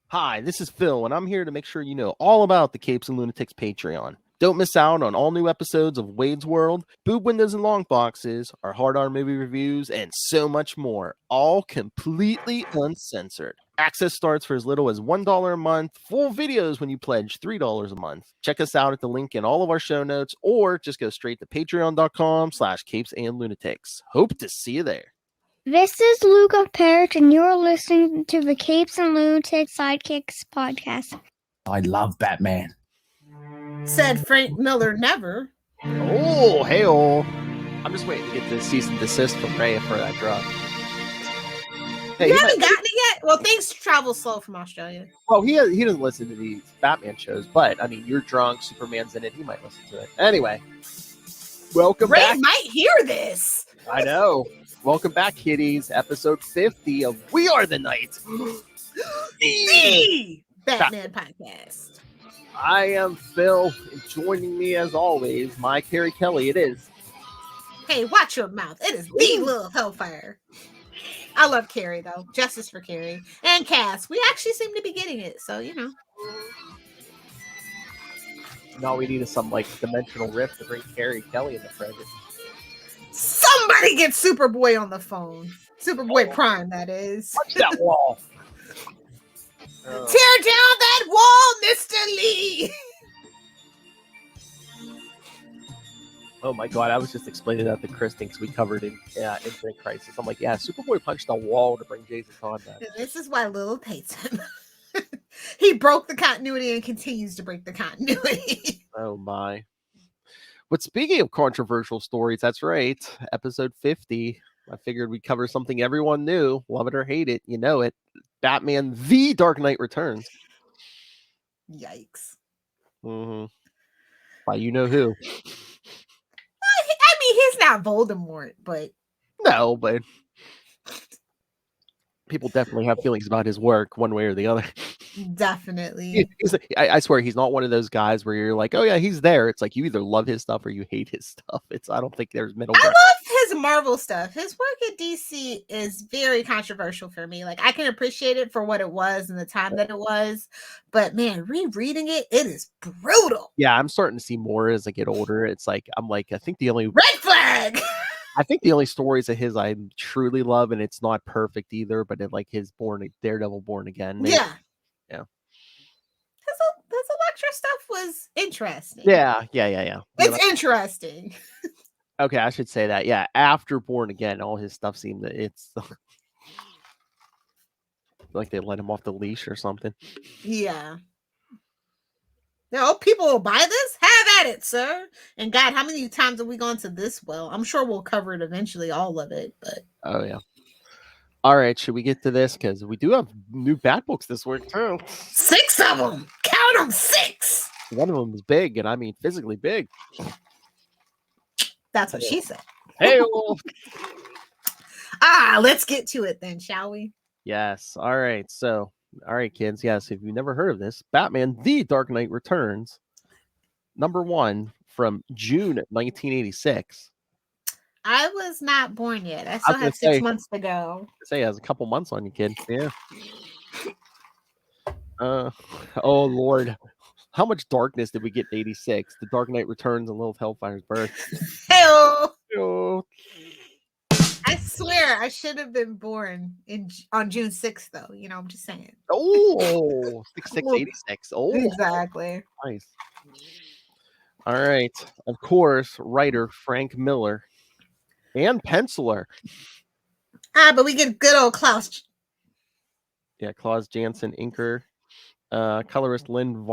Hi, this is Phil, and I'm here to make sure you know all about the Capes and Lunatics Patreon. Don't miss out on all new episodes of Wade's World, Boob Windows and Long Boxes, our Hard R movie reviews, and so much more, all completely uncensored. Access starts for as little as $1 a month, full videos when you pledge $3 a month. Check us out at the link in all of our show notes, or just go straight to patreon.com/capesandlunatics. Hope to see you there. This is Luca Parrott, and you're listening to the Capes and Lunatics Sidekicks podcast. I love Batman. Said Frank Miller never. Oh, hey-oh. I'm just waiting to get the cease and desist from Ray for that drop. Hey, you haven't gotten it yet? Well, things travel slow from Australia. Well, he doesn't listen to these Batman shows, but, I mean, you're drunk, Superman's in it, he might listen to it. Anyway, welcome Ray back. might hear this. I know. Welcome back, kiddies. Episode 50 of We Are the Night. The Batman podcast. I am Phil, and joining me as always, my Carrie Kelly, it is. Hey, watch your mouth. It is the little hellfire. I love Carrie, though. Justice for Carrie. And Cass. We actually seem to be getting it, so, you know. Now we need some, dimensional rift to bring Carrie Kelly in the present. Somebody get Superboy on the phone. Superboy Prime, that is. Watch that wall. Tear down that wall, Mr. Lee. Oh my god, I was just explaining that to Kristen because we covered in Infinite Crisis. I'm like, yeah, Superboy punched a wall to bring Jason Todd back. And this is why Lil hates him. He broke the continuity and continues to break the continuity. Oh my. But speaking of controversial stories, that's right. Episode 50. I figured we'd cover something everyone knew. Love it or hate it. You know it. Batman The Dark Knight Returns. Yikes. Mm-hmm. By you know who. I mean, he's not Voldemort, but... No, but... people definitely have feelings about his work one way or the other. Definitely. I swear he's not one of those guys where you're like, oh yeah, he's there. It's like you either love his stuff or you hate his stuff. I don't think there's middle ground. I love his Marvel stuff. His work at DC is very controversial for me. Like, I can appreciate it for what it was and the time that it was, but man, rereading it, it is brutal. Yeah, I'm starting to see more as I get older. It's like I think the only red flag. I think the only stories of his I truly love, and it's not perfect either, but his Daredevil Born Again. Maybe. Yeah. Yeah. His Elektra stuff was interesting. Yeah. It's interesting. Okay, I should say that. Yeah, after Born Again, all his stuff seemed that it's like they let him off the leash or something. Yeah. No, people will buy this? Have at it, sir. And God, how many times have we gone to this well? I'm sure we'll cover it eventually, all of it, but... Oh, yeah. All right, should we get to this? Because we do have new Bat books this week, too. 6 of them! Count them, 6! One of them is big, and I mean physically big. That's what she said. Hey, let's get to it then, shall we? Yes. All right, so... All right, kids. Yes, if you've never heard of this, Batman The Dark Knight Returns, #1 from June 1986. I was not born yet. I still have 6 months to go. Say, has a couple months on you, kid. Yeah. Oh, Lord. How much darkness did we get in 86? The Dark Knight Returns and Lilith Hellfire's birth. Hey-oh! I swear I should have been born on June 6th, though. You know, I'm just saying. Oh, 6686. Oh, exactly. Nice. All right. Of course, writer Frank Miller and penciler. But we get good old Klaus. Yeah, Klaus Janson, inker. Colorist Lynn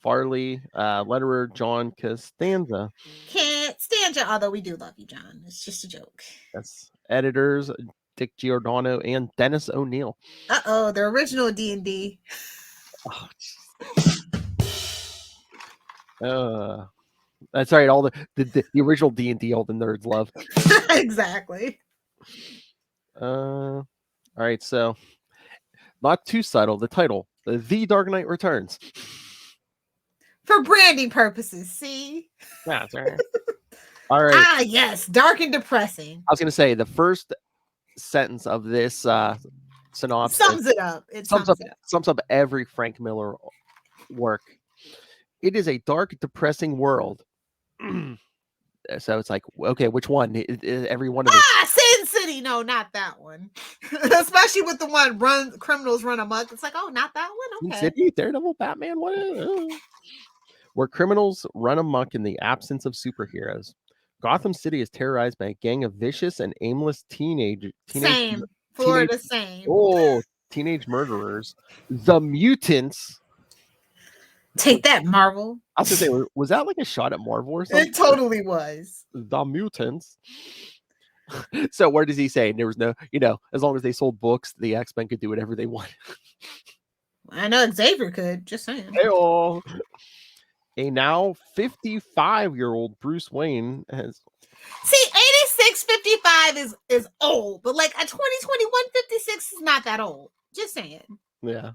Varley, letterer John Costanza. Can't stand you, although we do love you, John. It's just a joke. Yes. Editors Dick Giordano and Dennis O'Neill. The original D&D. That's right. All the original D&D all the nerds love. Exactly. All right, so not too subtle. The title, The Dark Knight Returns. For branding purposes, see? That's right. All right. Yes, dark and depressing. I was going to say the first sentence of this synopsis. Sums it up. It sums it up. Sums up every Frank Miller work. It is a dark, depressing world. So it's like, okay, which one? Every one of it. Sin City. No, not that one. Especially with the one criminals run amok. It's like, oh, not that one. Okay. Sin City, Daredevil, Batman, what? Where criminals run amok in the absence of superheroes. Gotham City is terrorized by a gang of vicious and aimless teenage Florida same. Oh, teenage murderers, the mutants. Take that, Marvel. I was gonna say, was that like a shot at Marvel or something? It totally was. The mutants. So where does he say? There was no, as long as they sold books, the X-Men could do whatever they wanted. I know Xavier could. Just saying. Hey-oh. A now 55-year-old Bruce Wayne has. See, 86, 55 is old, but like a 2021 56 is not that old. Just saying. Yeah.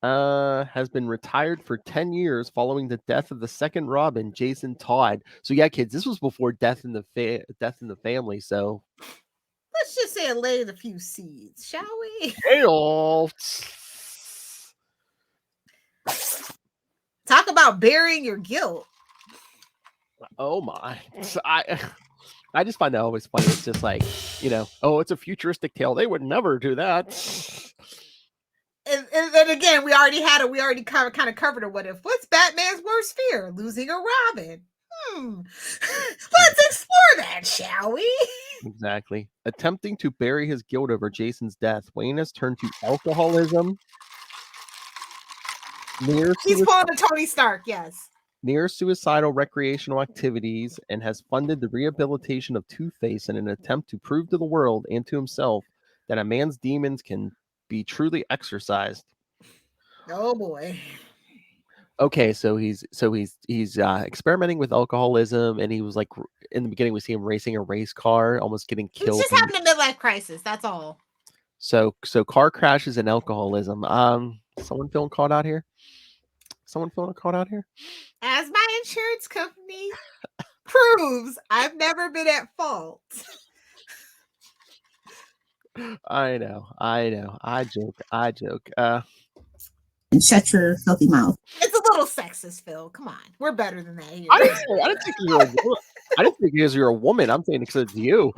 Has been retired for 10 years following the death of the second Robin, Jason Todd. So yeah, kids, this was before Death in the Family. So let's just say it laid a few seeds, shall we? Hey-oh. Talk about burying your guilt. Oh my. I just find that always funny. It's just like, oh, it's a futuristic tale. They would never do that. And then again, we already kind of covered a what if. What's Batman's worst fear? Losing a Robin. Let's explore that, shall we? Exactly. Attempting to bury his guilt over Jason's death, Wayne has turned to alcoholism. He's pulling a Tony Stark, yes. Near suicidal recreational activities, and has funded the rehabilitation of Two-Face in an attempt to prove to the world and to himself that a man's demons can be truly exorcised. Oh boy. Okay, so he's experimenting with alcoholism, and he was like, in the beginning we see him racing a race car, almost getting killed. He's just having a midlife crisis. That's all. So car crashes and alcoholism. Someone feeling caught out here? As my insurance company proves, I've never been at fault. I know. I joke. And shut your filthy mouth. It's a little sexist, Phil. Come on, we're better than that here. I didn't think you were a woman. I didn't think because you're a woman. I'm saying because it's you.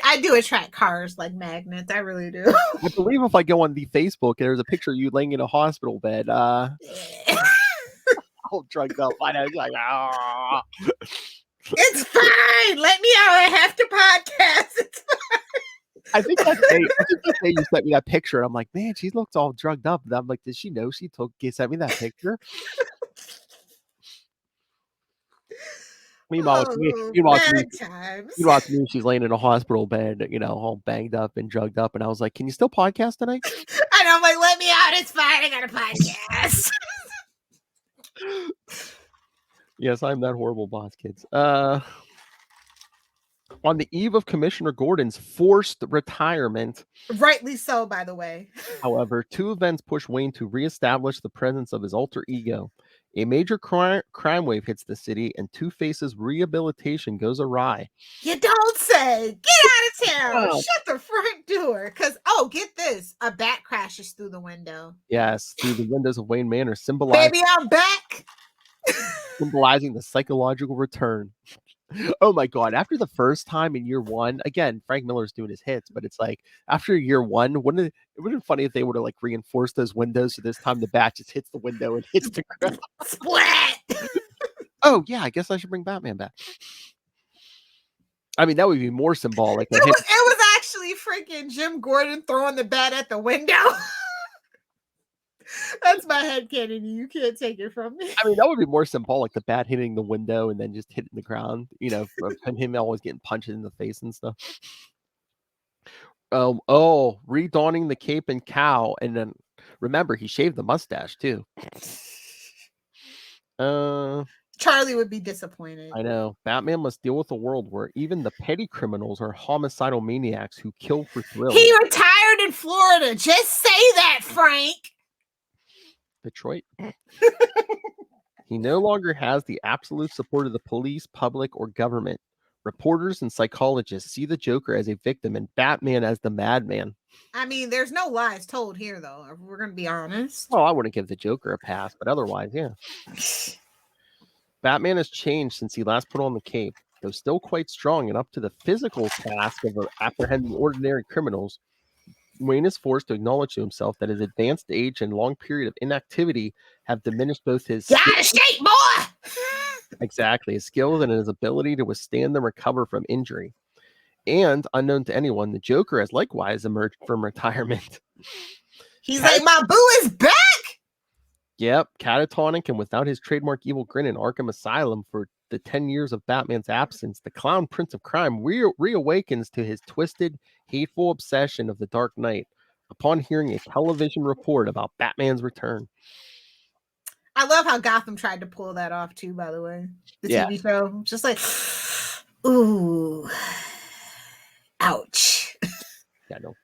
I do attract cars like magnets. I really do. I believe if I go on the Facebook, there's a picture of you laying in a hospital bed. All drugged up. I know. It's like, ah. It's fine. Let me out. I have to podcast. It's fine. I think that day you sent me that picture. I'm like, man, she looks all drugged up. And I'm like, did she know she sent me that picture? Meanwhile, she's laying in a hospital bed, all banged up and drugged up. And I was like, can you still podcast tonight? I know. I'm like, let me out. It's fine. I got a podcast. Yes, I'm that horrible boss, kids. On the eve of Commissioner Gordon's forced retirement. Rightly so, by the way. However, two events push Wayne to reestablish the presence of his alter ego. A major crime wave hits the city, and Two-Face's rehabilitation goes awry. You don't say! Get out of town! Oh. Shut the front door! Because, get this. A bat crashes through the window. Yes, through the windows of Wayne Manor, symbolizing... Baby, I'm back! Symbolizing the psychological return. Oh my God. After the first time in year one, again, Frank Miller's doing his hits, but it's like after year one, it would have been funny if they would have like reinforced those windows. So this time the bat just hits the window and hits the ground. Splat! Oh yeah, I guess I should bring Batman back. I mean, that would be more symbolic. It was actually freaking Jim Gordon throwing the bat at the window. That's my headcanon. You can't take it from me. I mean, that would be more symbolic, the bat hitting the window and then just hitting the ground, and him always getting punched in the face and stuff. Redonning the cape and cowl. And then remember, he shaved the mustache too. Charlie would be disappointed. I know. Batman must deal with a world where even the petty criminals are homicidal maniacs who kill for thrills. He retired in Florida. Just say that, Frank. Detroit. He no longer has the absolute support of the police, public, or government. Reporters and psychologists see the Joker as a victim and Batman as the madman. I mean, there's no lies told here, though. If we're going to be honest. Well, I wouldn't give the Joker a pass, but otherwise, yeah. Batman has changed since he last put on the cape. Though still quite strong and up to the physical task of apprehending ordinary criminals, Wayne is forced to acknowledge to himself that his advanced age and long period of inactivity have diminished both his Get out of shape, boy! exactly his skills and his ability to withstand and recover from injury. And unknown to anyone, the Joker has likewise emerged from retirement. He's like, my boo is back! Yep, catatonic and without his trademark evil grin in Arkham Asylum for the 10 years of Batman's absence, the clown prince of crime reawakens to his twisted, hateful obsession of the Dark Knight upon hearing a television report about Batman's return. I love how Gotham tried to pull that off, too, by the way. The TV show. Just like, ooh, ouch. Yeah, no.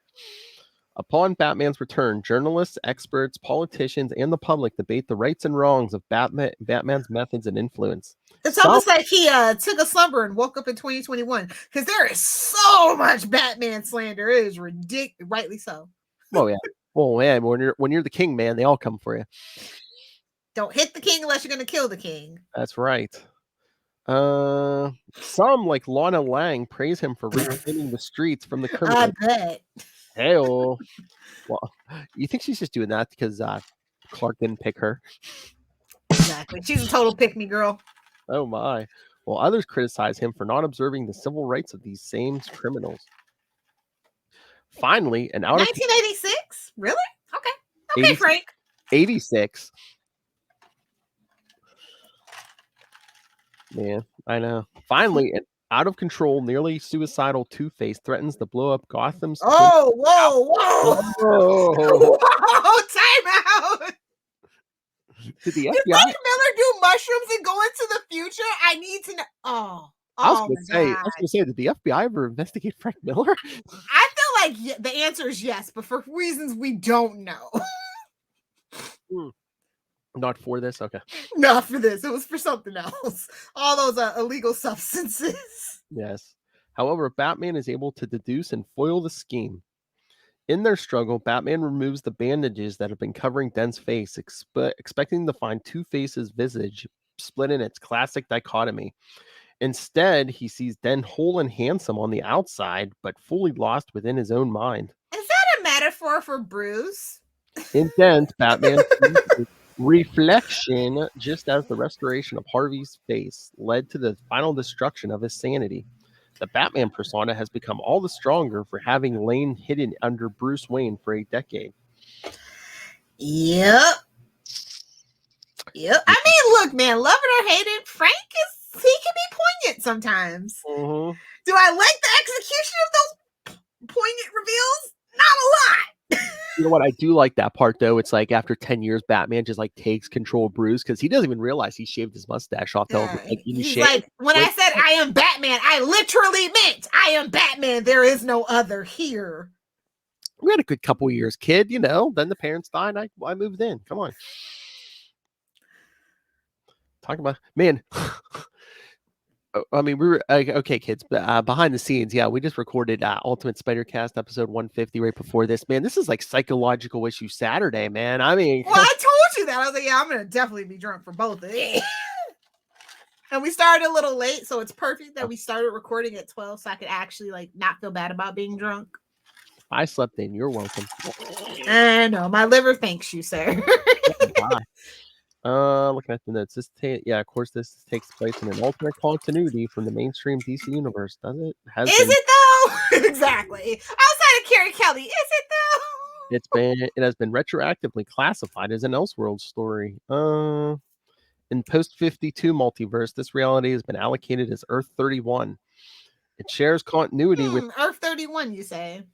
Upon Batman's return, journalists, experts, politicians, and the public debate the rights and wrongs of Batman's methods and influence. It's almost like he took a slumber and woke up in 2021, because there is so much Batman slander. It is ridiculous, rightly so. Oh yeah. Well, yeah. When you're the king, man, they all come for you. Don't hit the king unless you're going to kill the king. That's right. Some, like Lana Lang, praise him for reclaiming the streets from the criminals. I bet. Hey-o. Well, you think she's just doing that because Clark didn't pick her? Exactly. She's a total pick-me girl. Oh my. Well, others criticize him for not observing the civil rights of these same criminals. Finally, an out of 1986? Really? Okay, Frank. 86. Man, I know. Finally, an out of control, nearly suicidal Two-Face threatens to blow up Gotham's. Oh, whoa. Whoa, time out. Did the Did FBI? Frank Miller do mushrooms and go into the future? I need to know. I was gonna say, did the FBI ever investigate Frank Miller? I feel like the answer is yes, but for reasons we don't know. Not for this? Okay. Not for this. It was for something else. All those illegal substances. Yes. However, Batman is able to deduce and foil the scheme. In their struggle, Batman removes the bandages that have been covering Den's face, expecting to find Two-Face's visage split in its classic dichotomy. Instead, he sees Den whole and handsome on the outside, but fully lost within his own mind. Is that a metaphor for Bruce? In Dent, Batman sees reflection just as the restoration of Harvey's face led to the final destruction of his sanity. The Batman persona has become all the stronger for having lain hidden under Bruce Wayne for a decade. Yep. I mean, look, man, love it or hate it, Frank he can be poignant sometimes. Mm-hmm. Do I like the execution of those poignant reveals? Not a lot. You know what? I do like that part, though. It's like after 10 years, Batman just like takes control of Bruce because he doesn't even realize he shaved his mustache off. He's like, when I said I am Batman, I literally meant I am Batman. There is no other here. We had a good couple years, kid. You know, then the parents died. I moved in. Come on. Talking about, man. I mean, we were okay, kids. But behind the scenes, yeah, we just recorded Ultimate Spider-Cast episode 150 right before this. Man, this is like psychological issue Saturday, man. I mean, well, I told you that. I was like, yeah, I'm gonna definitely be drunk for both of these. And we started a little late, so it's perfect that we started recording at 12, so I could actually like not feel bad about being drunk. I slept in. You're welcome. I know my liver thanks you, sir. Looking at the notes, of course, this takes place in an alternate continuity from the mainstream DC universe. Does it? It though? Exactly. Outside of Carrie Kelly, is it though? It has been retroactively classified as an Elseworld story. In post 52 multiverse, this reality has been allocated as Earth 31. It shares continuity with Earth 31. You say?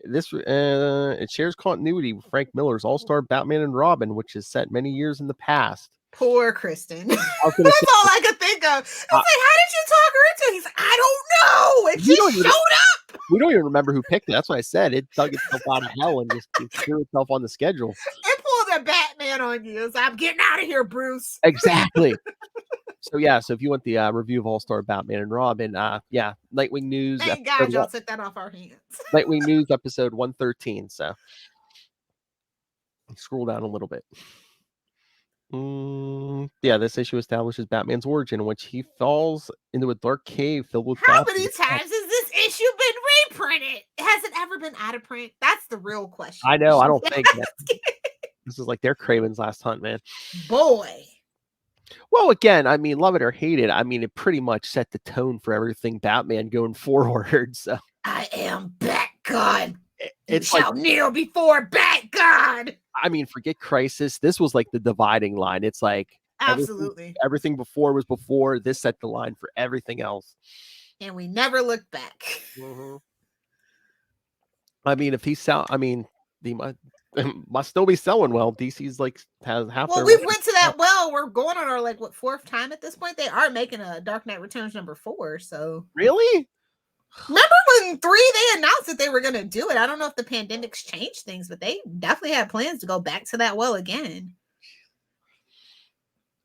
It shares continuity with Frank Miller's All-Star Batman and Robin, which is set many years in the past. Poor Kristen. That's all I could think of. I was like, how did you talk her into it? He's like, I don't know. It just showed up. We don't even remember who picked it. That's what I said. It dug itself out of hell and just threw itself on the schedule. It pulled a Batman on you. So I'm getting out of here, Bruce. Exactly. So if you want the review of All-Star Batman and Robin, Nightwing News. Thank God y'all took that off our hands. Nightwing News episode 113. So scroll down a little bit. This issue establishes Batman's origin, in which he falls into a dark cave filled with. How many times has this issue been reprinted? Has it ever been out of print? That's the real question. I know. I don't think this is like their Craven's Last Hunt, man. Boy. Well, again, I mean, love it or hate it. I mean, it pretty much set the tone for everything Batman going forward. So I am Bat-God. You shall kneel before Bat-God. I mean, forget Crisis. This was like the dividing line. It's like absolutely everything before was before. This set the line for everything else, and we never looked back. Mm-hmm. I mean, if he's he must still be selling well. DC's like has half. Well, we went to that. Well, we're going on our fourth time at this point. They are making a Dark Knight Returns #4. So really. Remember when 3 they announced that they were going to do it? I don't know if the pandemic's changed things, but they definitely had plans to go back to that well again.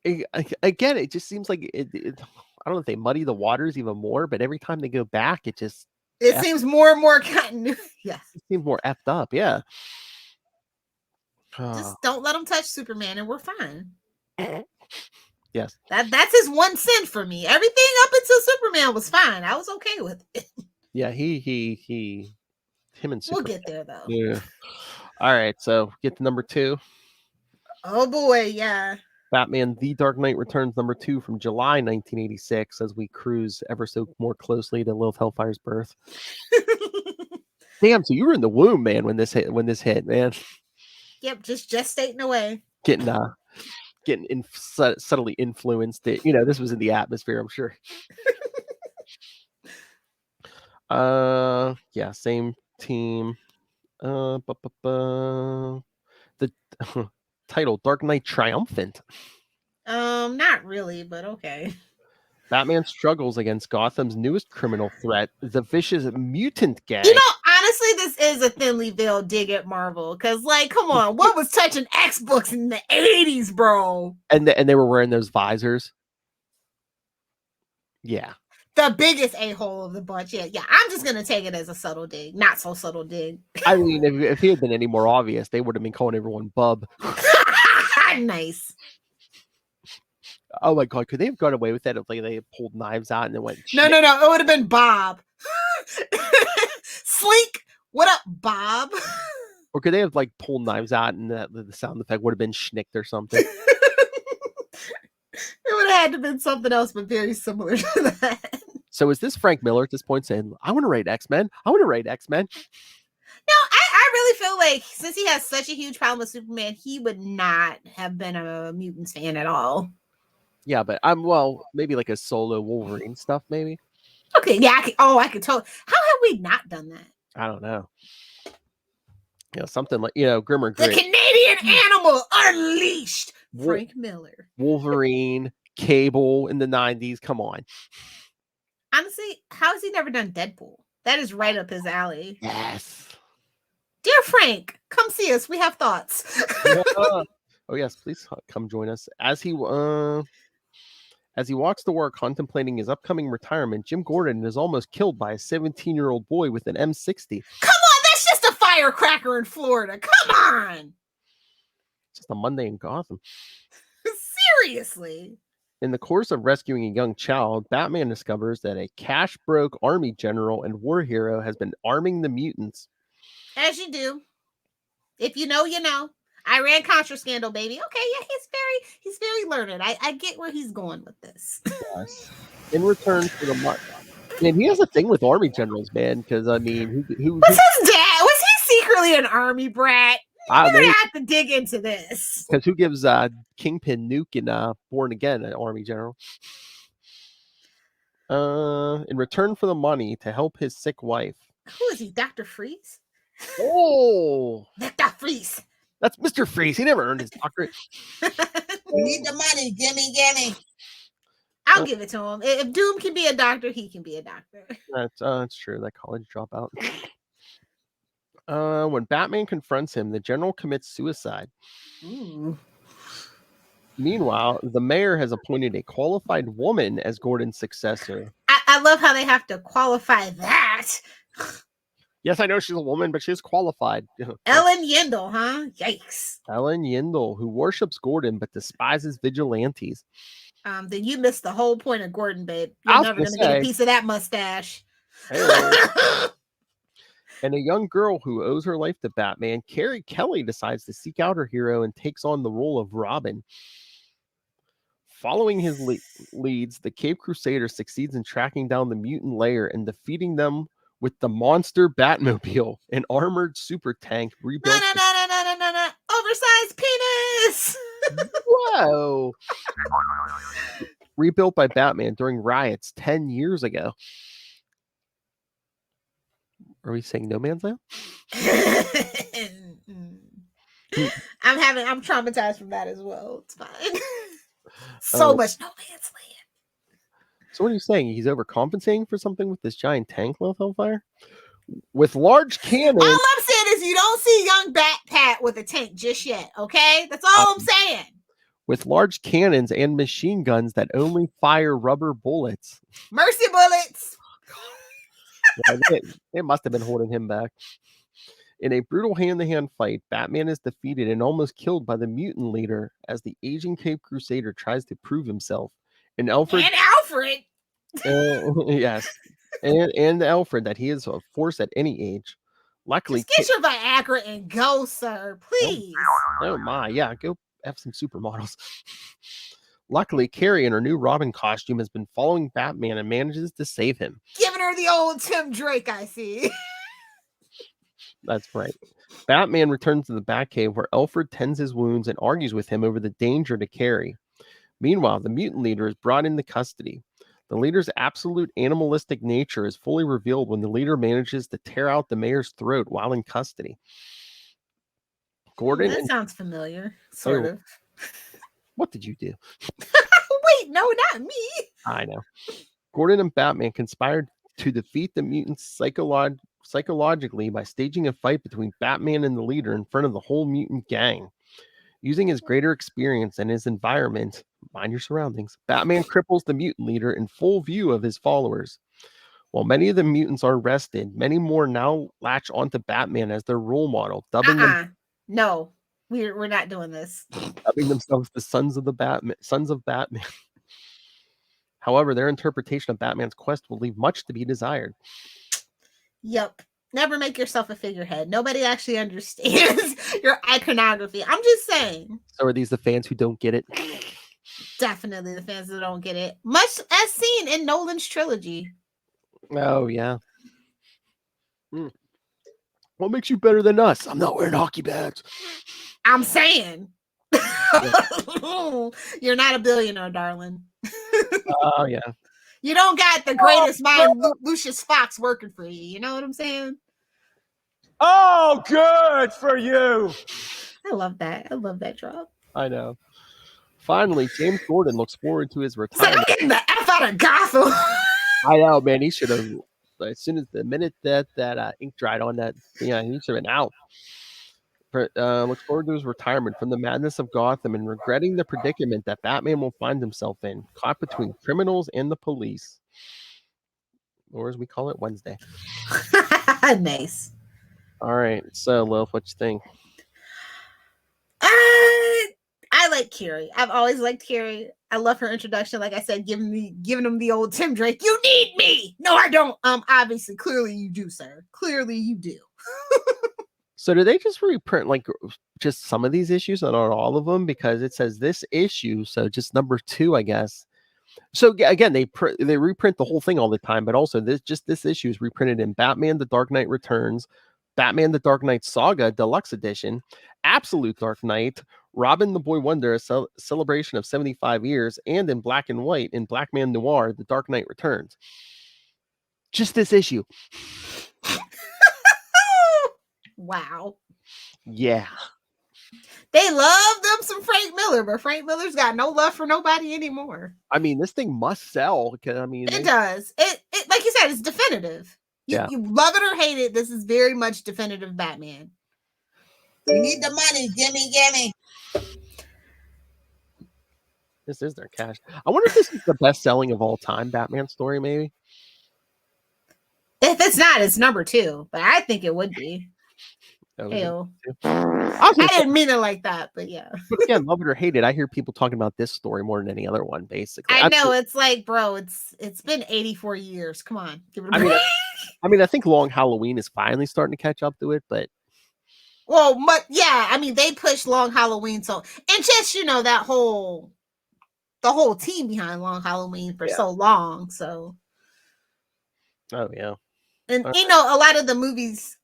Again, it just seems like it I don't know if they muddy the waters even more, but every time they go back, it seems more and more continuity. Yes, it seems more effed up. Yeah, just don't let them touch Superman, and we're fine. Yes, that's his one sin for me. Everything up until Superman was fine. I was okay with it. Yeah, him and Superman. We'll get there though. Yeah. All right, so get to #2. Oh boy, yeah. Batman: The Dark Knight Returns #2 from July 1986, as we cruise ever so more closely to Lilith Hellfire's birth. Damn, so you were in the womb, man, when this hit, man. Yep, just gestating away. Getting subtly influenced. This was in the atmosphere, I'm sure. Same team. The title Dark Knight Triumphant. Not really, but okay. Batman struggles against Gotham's newest criminal threat, the vicious mutant gang. Honestly, this is a thinly veiled dig at Marvel. Because, come on, what was touching X books in the 80s, bro? And they were wearing those visors. Yeah. The biggest a-hole of the bunch. Yeah. I'm just going to take it as a subtle dig. Not so subtle dig. I mean, if he had been any more obvious, they would have been calling everyone Bub. Nice. Oh my God, could they have gone away with that if they had pulled knives out and it went? No. It would have been Bob. Slink. What up, Bob? Or could they have pulled knives out and the sound effect would have been schnicked or something? It would have had to been something else, but very similar to that. So is this Frank Miller at this point saying, I want to write X-Men? I want to write X-Men? No, I really feel like since he has such a huge problem with Superman, he would not have been a Mutants fan at all. Yeah, but maybe like a solo Wolverine stuff, maybe. Okay, yeah, I could totally. How have we not done that? I don't know. Something like Grimmer the Grit. Canadian Animal Unleashed. Frank Miller. Wolverine, Cable in the 90s. Come on. Honestly, how has he never done Deadpool? That is right up his alley. Yes. Dear Frank, come see us. We have thoughts. Oh yes, please come join us. As he walks to work contemplating his upcoming retirement, Jim Gordon is almost killed by a 17-year-old boy with an M60. Come on, that's just a firecracker in Florida. Come on. Just a Monday in Gotham. Seriously. In the course of rescuing a young child, Batman discovers that a cash-broke army general and war hero has been arming the mutants. As you do. If you know, you know. Iran-Contra scandal, baby. Okay, yeah, he's very learned. I get where he's going with this. Yes. In return for the money. Man, he has a thing with army generals, man, because, I mean... Was his dad? Was he secretly an army brat? We're going to have to dig into this. Because who gives Kingpin Nuke in Born Again an army general? In return for the money to help his sick wife. Who is he, Dr. Freeze? Oh! Dr. Freeze. That's Mr. Freeze. He never earned his doctorate. We need the money. Gimme. I'll give it to him. If Doom can be a doctor, he can be a doctor. That's true. That college dropout. When Batman confronts him, the general commits suicide. Ooh. Meanwhile, the mayor has appointed a qualified woman as Gordon's successor. I love how they have to qualify that. Yes, I know she's a woman, but she's qualified. Ellen Yindel, huh? Yikes. Ellen Yindel, who worships Gordon but despises vigilantes. Then you missed the whole point of Gordon, babe. You're I was never gonna going to get a say- piece of that mustache. Hey. And a young girl who owes her life to Batman, Carrie Kelly, decides to seek out her hero and takes on the role of Robin. Following his leads, the Cape Crusader succeeds in tracking down the mutant lair and defeating them with the monster Batmobile, an armored super tank No, rebuilt. no. Oversized penis. Whoa! Rebuilt by Batman during riots 10 years ago. Are we saying No Man's Land? I'm traumatized from that as well. It's fine. So much No Man's Land. So what are you saying? He's overcompensating for something with this giant tank with hellfire? With large cannons. All I'm saying is you don't see young Bat Pat with a tank just yet, okay? That's all I'm saying. With large cannons and machine guns that only fire rubber bullets. Mercy bullets. Yeah, they must have been holding him back. In a brutal hand-to-hand fight, Batman is defeated and almost killed by the mutant leader as the aging Cape Crusader tries to prove himself. And Alfred. Yes. And Alfred that he is a force at any age. Luckily, just get your Viagra and go, sir, please. Oh my, yeah, go have some supermodels. Luckily, Carrie in her new Robin costume has been following Batman and manages to save him. Giving her the old Tim Drake, I see. That's right. Batman returns to the Batcave where Alfred tends his wounds and argues with him over the danger to Carrie. Meanwhile, the mutant leader is brought into custody. The leader's absolute animalistic nature is fully revealed when the leader manages to tear out the mayor's throat while in custody. Gordon. That sounds familiar, sort of. What did you do? Wait, no, not me. I know. Gordon and Batman conspired to defeat the mutants psychologically by staging a fight between Batman and the leader in front of the whole mutant gang. Using his greater experience and his environment, mind your surroundings, Batman cripples the mutant leader in full view of his followers. While many of the mutants are arrested, many more now latch onto Batman as their role model, dubbing them. No, we're not doing this. Dubbing themselves the sons of Batman. However, their interpretation of Batman's quest will leave much to be desired. Yep. Never make yourself a figurehead. Nobody actually understands your iconography. I'm just saying. So are these the fans who don't get it? Definitely the fans that don't get it. Much as seen in Nolan's trilogy. Oh, yeah. What makes you better than us? I'm not wearing hockey pads. I'm saying. You're not a billionaire, darling. Oh, yeah. You don't got the greatest mind, Lucius Fox, working for you. You know what I'm saying? Oh, good for you. I love that. I love that drop. I know. Finally, James Gordon looks forward to his retirement. I'm getting the F out of Gotham. I know, man. He should have, as soon as the minute that ink dried on that, he should have been out. Looks forward to his retirement from the madness of Gotham and regretting the predicament that Batman will find himself in, caught between criminals and the police. Or as we call it, Wednesday. Nice. All right. So, Lil, what you think? I like Carrie. I've always liked Carrie. I love her introduction. Like I said, giving him the old Tim Drake. You need me. No, I don't. Obviously, clearly you do, sir. Clearly you do. So do they just reprint like just some of these issues, not all of them? Because it says this issue, so just number 2, I guess. So again, they reprint the whole thing all the time, but also this issue is reprinted in Batman: The Dark Knight Returns, Batman: The Dark Knight Saga Deluxe Edition, Absolute Dark Knight, Robin the Boy Wonder: A Celebration of 75 Years, and in black and white in Blackman Noir: The Dark Knight Returns. Just this issue. Wow. Yeah. They love them some Frank Miller, but Frank Miller's got no love for nobody anymore. I mean, this thing must sell because it does. It like you said, it's definitive. You love it or hate it. This is very much definitive Batman. We need the money. Gimme. This is their cash. I wonder if this is the best selling of all time Batman story, maybe. If it's not, it's number 2, but I think it would be. Oh, Ew. I I didn't mean it like that, but yeah. But again, love it or hate it, I hear people talking about this story more than any other one, basically. I know, it's like, bro, it's been 84 years. Come on, give it a I mean, break. I think Long Halloween is finally starting to catch up to it, but Well, but yeah, I mean, they pushed Long Halloween and just that the whole team behind Long Halloween for so long. So, oh yeah, and a lot of the movies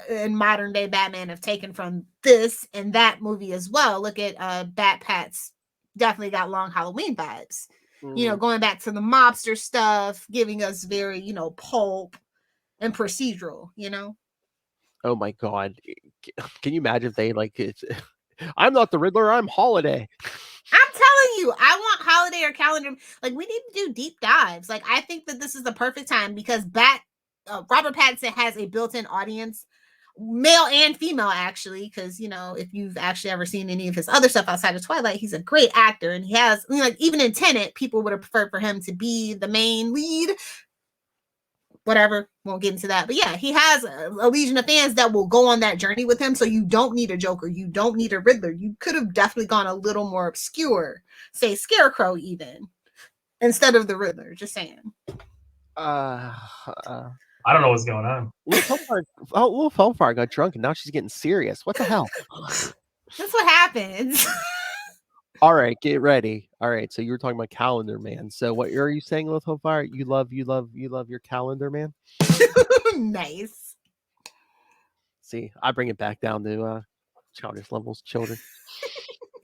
in modern day Batman have taken from this and that movie as well. Look at Bat Pats, definitely got Long Halloween vibes. Going back to the mobster stuff, giving us very pulp and procedural. Oh my god, can you imagine if they I'm not the Riddler, I'm Holiday. I'm telling you, I want Holiday or Calendar. Like, we need to do deep dives. Like, I think that this is the perfect time because Robert Pattinson has a built-in audience, male and female, actually. Because if you've actually ever seen any of his other stuff outside of Twilight, he's a great actor, and he has even in Tenet, people would have preferred for him to be the main lead. Whatever, won't get into that. But yeah, he has a legion of fans that will go on that journey with him. So you don't need a Joker. You don't need a Riddler. You could have definitely gone a little more obscure, say Scarecrow even, instead of the Riddler. Just saying. I don't know what's going on. Little Hellfire got drunk and now she's getting serious. What the hell? That's what happens. All right, get ready. All right, so you were talking about Calendar Man. So what are you saying, Little Hellfire? You love your Calendar Man? Nice. See, I bring it back down to childish levels, children.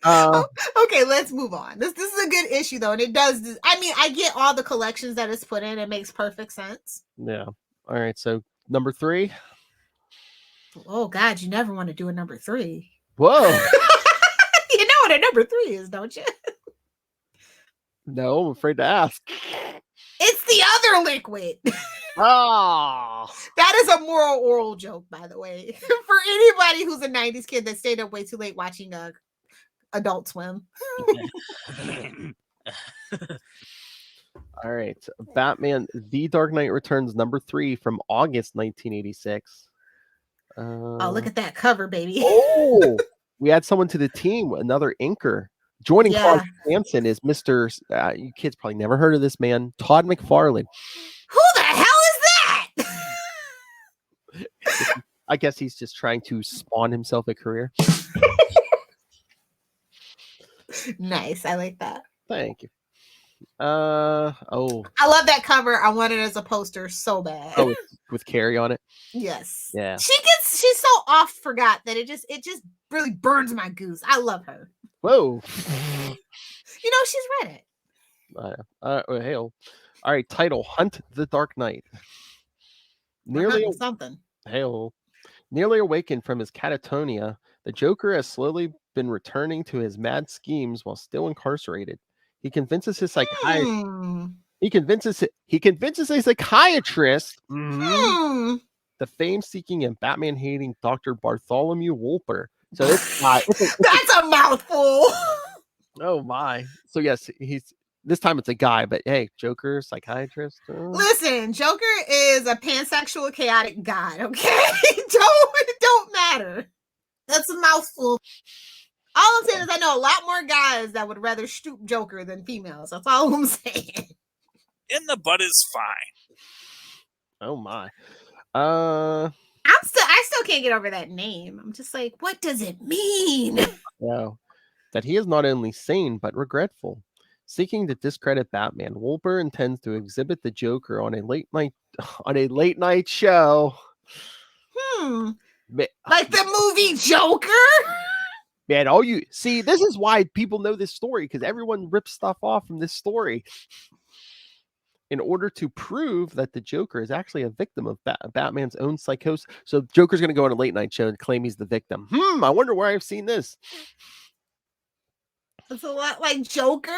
Okay, let's move on. This is a good issue though, and it does. I mean, I get all the collections that it's put in. It makes perfect sense. Yeah. All right. So number 3. Oh God, you never want to do a number 3. Whoa. You know what a number 3 is, don't you? No, I'm afraid to ask. It's the other liquid. Oh. That is a moral oral joke, by the way, for anybody who's a 90s kid that stayed up way too late watching Adult Swim. All right. Batman The Dark Knight Returns number 3 from August 1986. Oh, look at that cover, baby. Oh, we add someone to the team, another inker. Joining Clark Hansen is Mr. You kids probably never heard of this man, Todd McFarlane. Who the hell is that? I guess he's just trying to spawn himself a career. Nice. I like that. Thank you. I love that cover. I want it as a poster so bad. Oh, with Carrie on it. Yes. Yeah. She's so oft forgot that it just really burns my goose. I love her. Whoa. She's read it. Hail. All right, title Hunt the Dark Knight. Nearly awakened from his catatonia, the Joker has slowly been returning to his mad schemes while still incarcerated. He convinces his psychiatrist. He convinces a psychiatrist. The fame-seeking and Batman-hating Dr. Bartholomew Wolper. So that's a mouthful. Oh my! So yes, this time it's a guy, but hey, Joker, psychiatrist. Listen, Joker is a pansexual, chaotic god. Okay, don't matter. That's a mouthful. All I'm saying is I know a lot more guys that would rather stoop Joker than females. That's all I'm saying. And the butt is fine. Oh my. I still can't get over that name. I'm just like, what does it mean? No. That he is not only sane but regretful. Seeking to discredit Batman, Wolper intends to exhibit the Joker on a late night show. Like the movie Joker? Man, this is why people know this story, because everyone rips stuff off from this story in order to prove that the Joker is actually a victim of Batman's own psychosis. So Joker's going to go on a late night show and claim he's the victim. I wonder where I've seen this. It's a lot like Joker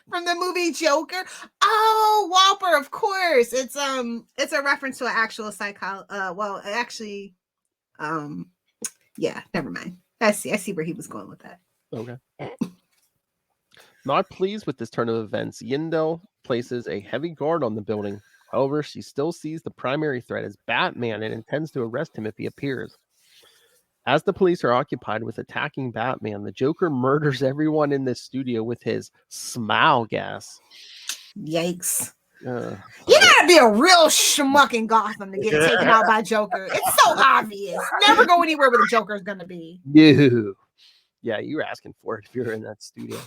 from the movie Joker. Oh, Wolper, of course. It's a reference to an actual yeah, never mind. I see where he was going with that. Okay. Not pleased with this turn of events, Yindel places a heavy guard on the building. However, she still sees the primary threat as Batman and intends to arrest him if he appears. As the police are occupied with attacking Batman, the Joker murders everyone in this studio with his smile gas. Yikes. Uh, You gotta be a real schmuck in Gotham to get taken out by Joker. It's so obvious. Never go anywhere where the Joker is gonna be. no. Yeah, you were asking for it if you're in that studio.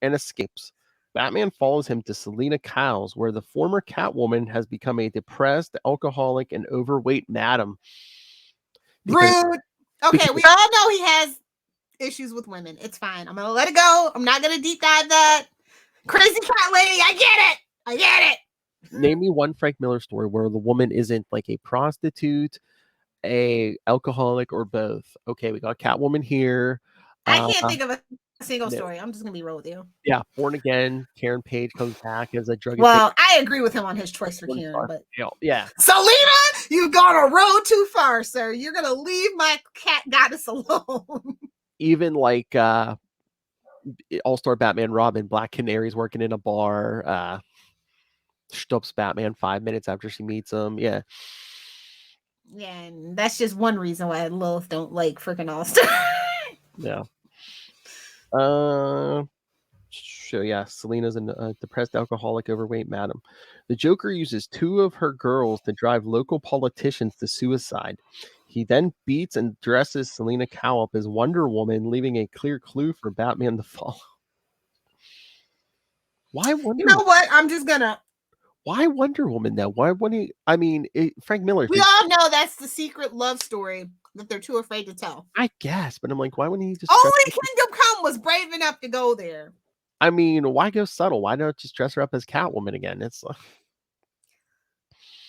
And escapes. Batman follows him to Selena Kyle's, where the former Catwoman has become a depressed, alcoholic, and overweight madam. Rude. Okay, we all know he has issues with women. It's fine. I'm gonna let it go. I'm not gonna deep dive that. Crazy cat lady. I get it. Name me one Frank Miller story where the woman isn't like a prostitute, a alcoholic, or both. Okay, we got Catwoman here. I can't think of a single story. I'm just gonna be real with you. Yeah, Born Again. Karen Page comes back as a drug. Well, I agree with him on his choice for Karen, but yeah. Selena, you've gone a road too far, sir. You're gonna leave my cat goddess alone. Even like All-Star Batman Robin, Black Canary's working in a bar. Stops Batman 5 minutes after she meets him. Yeah. Yeah, and that's just one reason why Lilith don't like freaking All-Star. Yeah. So yeah, Selena's a depressed, alcoholic, overweight madam. The Joker uses 2 of her girls to drive local politicians to suicide. He then beats and dresses Selena Kyle up as Wonder Woman, leaving a clear clue for Batman to follow. Why Wonder? You know what? I'm just gonna. Why Wonder Woman though? Why wouldn't he? I mean, Frank Miller. We all know that's the secret love story that they're too afraid to tell. I guess, but I'm like, why wouldn't he just? Only Kingdom Come was brave enough to go there. I mean, why go subtle? Why not just dress her up as Catwoman again? It's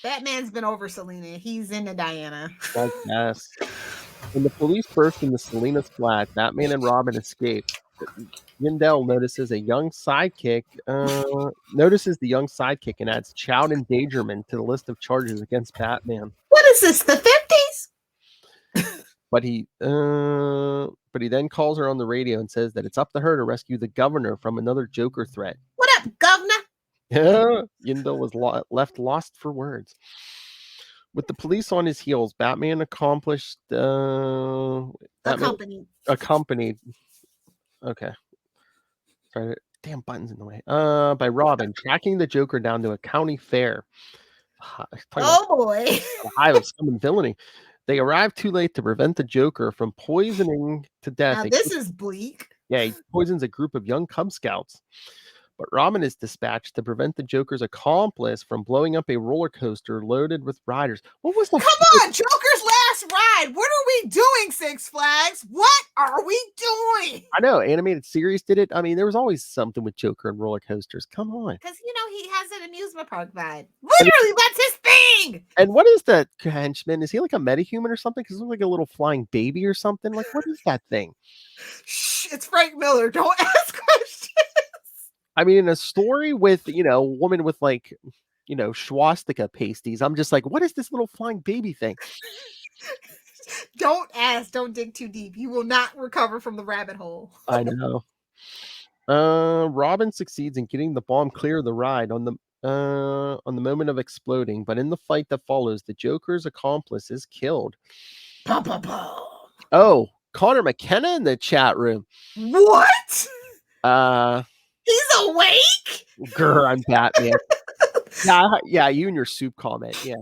Batman's been over Selena. He's into Diana. I guess. When the police burst into Selena's flat, Batman and Robin escape. Yindel notices the young sidekick and adds child endangerment to the list of charges against Batman. What is this, the 50s? But he then calls her on the radio and says that it's up to her to rescue the governor from another Joker threat. What up, governor? Yindel was left lost for words. With the police on his heels, Batman accompanied. Okay. Sorry, damn buttons in the way. By Robin, tracking the Joker down to a county fair. Oh boy. High of scum and villainy. They arrive too late to prevent the Joker from poisoning to death. Now this is bleak. Yeah, he poisons a group of young Cub Scouts. But Robin is dispatched to prevent the Joker's accomplice from blowing up a roller coaster loaded with riders. What was that? Come on, Joker's last ride. What are we doing, Six Flags? What are we doing? I know, animated series did it. I mean, there was always something with Joker and roller coasters. Come on. Because, he has an amusement park vibe. Literally, that's his thing. And what is that henchman? Is he like a metahuman or something? Because it looks like a little flying baby or something. Like, what is that thing? Shh, it's Frank Miller. Don't ask questions. I mean, in a story with, a woman with like, swastika pasties, I'm just like, what is this little flying baby thing? Don't ask. Don't dig too deep. You will not recover from the rabbit hole. I know. Robin succeeds in getting the bomb clear of the ride on the moment of exploding, but in the fight that follows, the Joker's accomplice is killed. Oh, Connor McKenna in the chat room. What? He's awake? Grr, I'm Batman. Yeah, you and your soup comment. Yeah.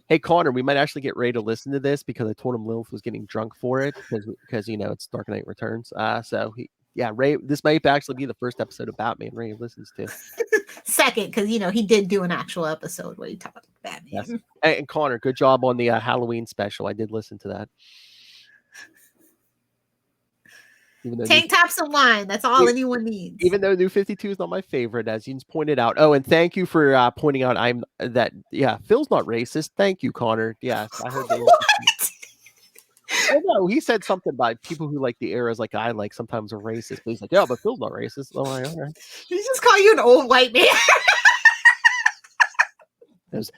Hey, Connor, we might actually get Ray to listen to this because I told him Lilith was getting drunk for it because it's Dark Knight Returns. Ray, this might actually be the first episode of Batman Ray listens to. Second, because he did do an actual episode where he talked Batman. Yes. And Connor, good job on the Halloween special. I did listen to that. Tank tops and wine. That's all anyone needs. Even though New 52 is not my favorite, as you pointed out. Oh, and thank you for pointing out Phil's not racist. Thank you, Connor. Yes, I heard that. What? Oh, no, he said something about people who like the eras like I like sometimes are racist. But he's like, yeah, but Phil's not racist. Oh, all right. He just call you an old white man.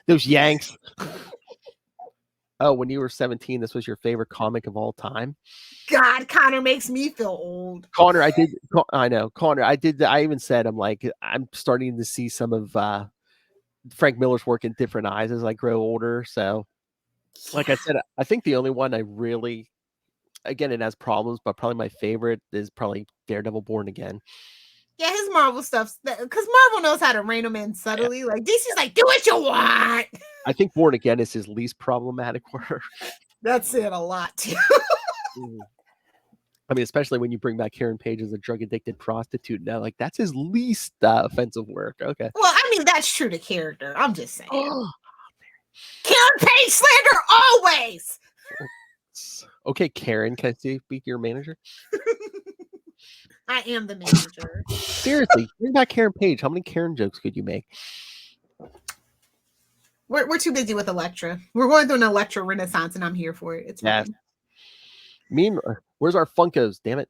Those Yanks. Oh, when you were 17, this was your favorite comic of all time? God, Connor makes me feel old. Connor, I know. Connor, I even said, I'm starting to see some of Frank Miller's work in different eyes as I grow older. So, like I said, I think the only one I really, again, it has problems, but probably my favorite is probably Daredevil Born Again. Yeah, his Marvel stuff, because Marvel knows how to rein him in subtly. Yeah. Like, DC's like, do what you want. I think Born Again is his least problematic work. That's it a lot, too. I mean, especially when you bring back Karen Page as a drug-addicted prostitute now, like, that's his least offensive work. Okay. Well, I mean, that's true to character. I'm just saying. Karen Page slander always! Okay, Karen, can I speak to your manager? I am the manager. Seriously, bring back Karen Page. How many Karen jokes could you make? We're too busy with Elektra. We're going through an Elektra renaissance, and I'm here for it. It's fine. Where's our Funkos? Damn it!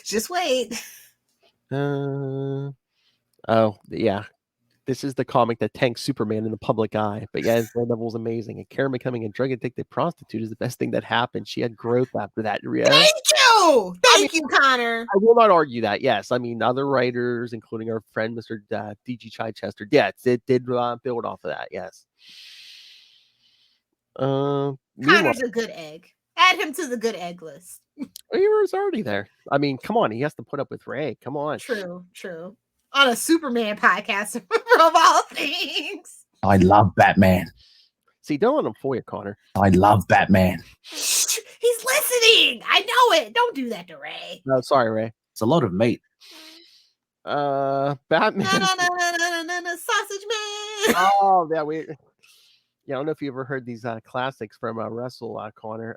Just wait. Oh yeah, this is the comic that tanks Superman in the public eye. But yeah, Daredevil's amazing. And Karen becoming a drug-addicted prostitute is the best thing that happened. She had growth after that. Thank you, Connor. I will not argue that. Yes, I mean other writers, including our friend Mr. D.G. Chichester, yes, it did build off of that. Yes. Connor's a good egg. Add him to the good egg list. He was already there. I mean, come on, he has to put up with Ray. Come on. True. On a Superman podcast, of all things. I love Batman. See, don't let him fool you, Connor. I love Batman. He's listening. I know it. Don't do that to Ray. No, sorry, Ray. It's a lot of meat. Batman. Sausage man. Oh, yeah, I don't know if you ever heard these classics from Wrestle, Connor.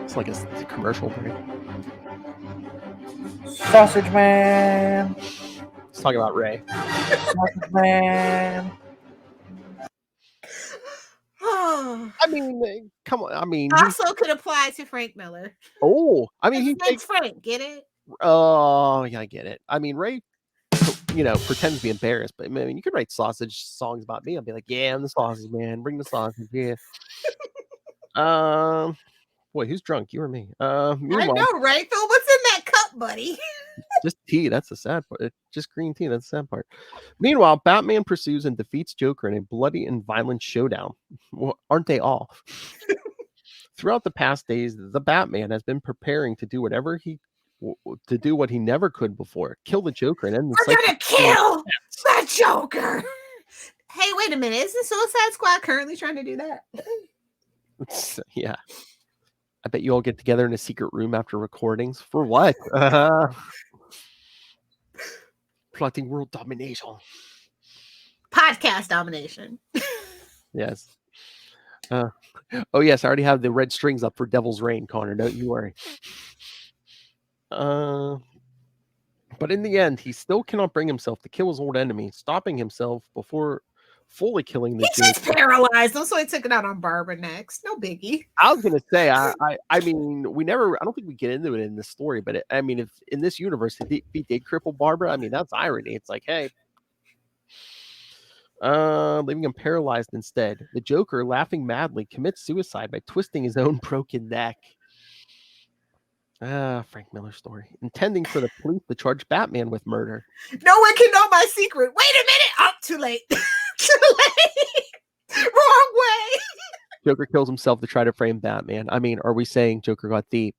It's like a commercial break. Sausage man. Let's talk about Ray. Sausage man. I mean, come on. I mean, also could apply to Frank Miller. Oh, I mean, he's Frank. Get it? Oh, yeah, I get it. I mean, Ray, pretends to be embarrassed, but I mean, you could write sausage songs about me. I'll be like, yeah, I'm the sausage man. Bring the sausage, yeah. Boy, who's drunk? You or me? I know, right, Phil? What's in that cup, buddy? Just tea. That's the sad part. Just green tea. That's the sad part. Meanwhile, Batman pursues and defeats Joker in a bloody and violent showdown. Well, aren't they all? Throughout the past days, the Batman has been preparing to do what he never could before: kill the Joker and end the cycle. We're gonna kill the Joker. Hey, wait a minute! Isn't Suicide Squad currently trying to do that? Yeah. I bet you all get together in a secret room after recordings. For what? Plotting world domination. Podcast domination. Yes. Oh, yes. I already have the red strings up for Devil's Reign, Connor. Don't you worry. But in the end, he still cannot bring himself to kill his old enemy, stopping himself before fully killing the Joker. He's just paralyzed. So he took it out on Barbara next. No biggie. I was gonna say, I mean, I don't think we get into it in this story, but if in this universe if he did cripple Barbara, I mean, that's irony. It's like, hey, leaving him paralyzed instead. The Joker, laughing madly, commits suicide by twisting his own broken neck. Frank Miller story. Intending for the police to charge Batman with murder. No one can know my secret. Wait a minute. Oh, too late. Too lay. Wrong way. Joker kills himself to try to frame Batman. I mean, are we saying Joker got the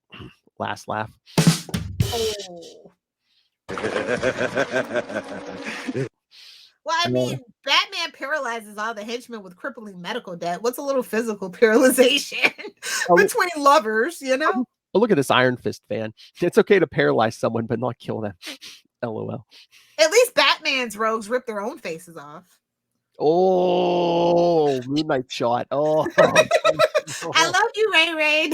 last laugh? Oh. Well, I mean, Batman paralyzes all the henchmen with crippling medical debt. What's a little physical paralyzation between lovers, you know? Oh, look at this Iron Fist fan. It's okay to paralyze someone, but not kill them. LOL. At least Batman's rogues rip their own faces off. Oh, Moonlight shot. Oh. I love you, Ray.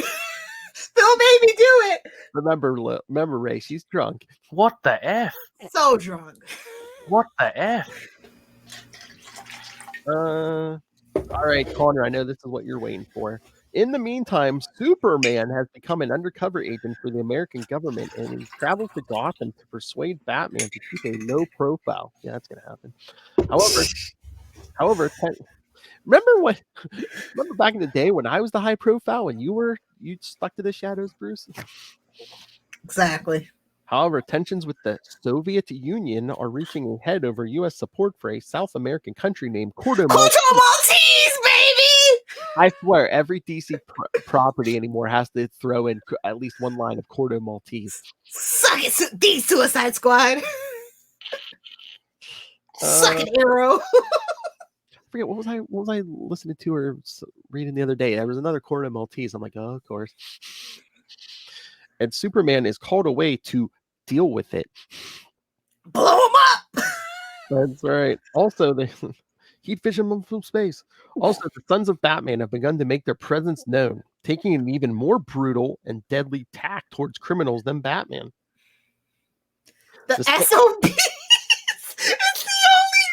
Phil made me do it. Remember, Ray, she's drunk. What the F? So drunk. What the F? All right, Connor, I know this is what you're waiting for. In the meantime, Superman has become an undercover agent for the American government, and he travels to Gotham to persuade Batman to keep a low profile. Yeah, that's going to happen. However, remember back in the day when I was the high profile and you stuck to the shadows, Bruce? Exactly. However, tensions with the Soviet Union are reaching a head over U.S. support for a South American country named Corto Maltese. Maltese, baby! I swear, every DC property anymore has to throw in at least one line of Corto Maltese. Suck it, the Suicide Squad. Suck it, Arrow. I forget what was I listening to or reading the other day? There was another Corto Maltese. I'm like, oh, of course. And Superman is called away to deal with it. Blow him up. That's right. Also, the heat vision from space. Also, the Sons of Batman have begun to make their presence known, taking an even more brutal and deadly tack towards criminals than Batman. The SOBs. It's the only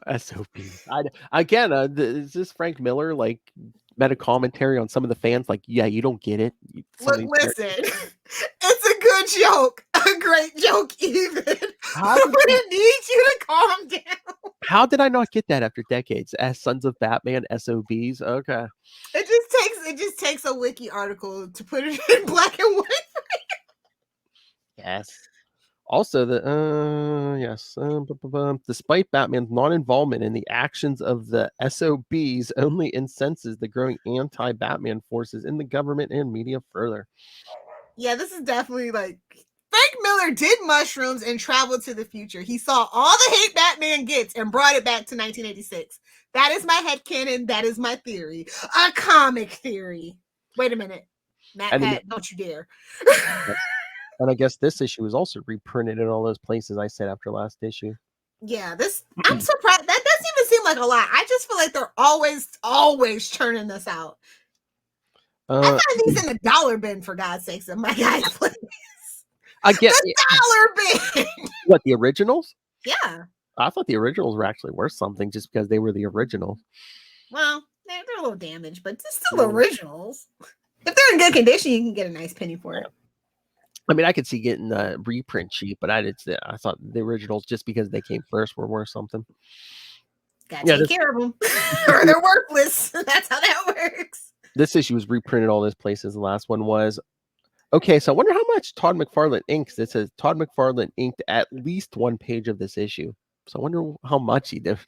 reason. SOP. Again, is this Frank Miller like meta commentary on some of the fans? Like, yeah, you don't get it. Look, listen, it's a good joke, a great joke, even. I need you to calm down. How did I not get that after decades? As Sons of Batman, SOBs. Okay. It just takes a wiki article to put it in black and white. Yes. Also, despite Batman's non-involvement in the actions of the SOBs, only incenses the growing anti-Batman forces in the government and media further. Yeah, this is definitely like Frank Miller did mushrooms and traveled to the future. He saw all the hate Batman gets and brought it back to 1986. That is my headcanon. That is my theory. A comic theory. Wait a minute. Matt, don't you dare. And I guess this issue is also reprinted in all those places I said after last issue. Yeah, I'm surprised. That doesn't even seem like a lot. I just feel like they're always churning this out. I find these in the dollar bin, for God's sakes, and my guys play this. I get the dollar bin. What, the originals? Yeah. I thought the originals were actually worth something just because they were the originals. Well, they're a little damaged, but they're still originals. If they're in good condition, you can get a nice penny for it. I mean, I could see getting a reprint cheap, but I thought the originals, just because they came first, were worth something. Gotta take care of them, or they're worthless. That's how that works. This issue was reprinted all those places. The last one was. Okay, so I wonder how much Todd McFarlane inked. It says Todd McFarlane inked at least one page of this issue. So I wonder how much he did.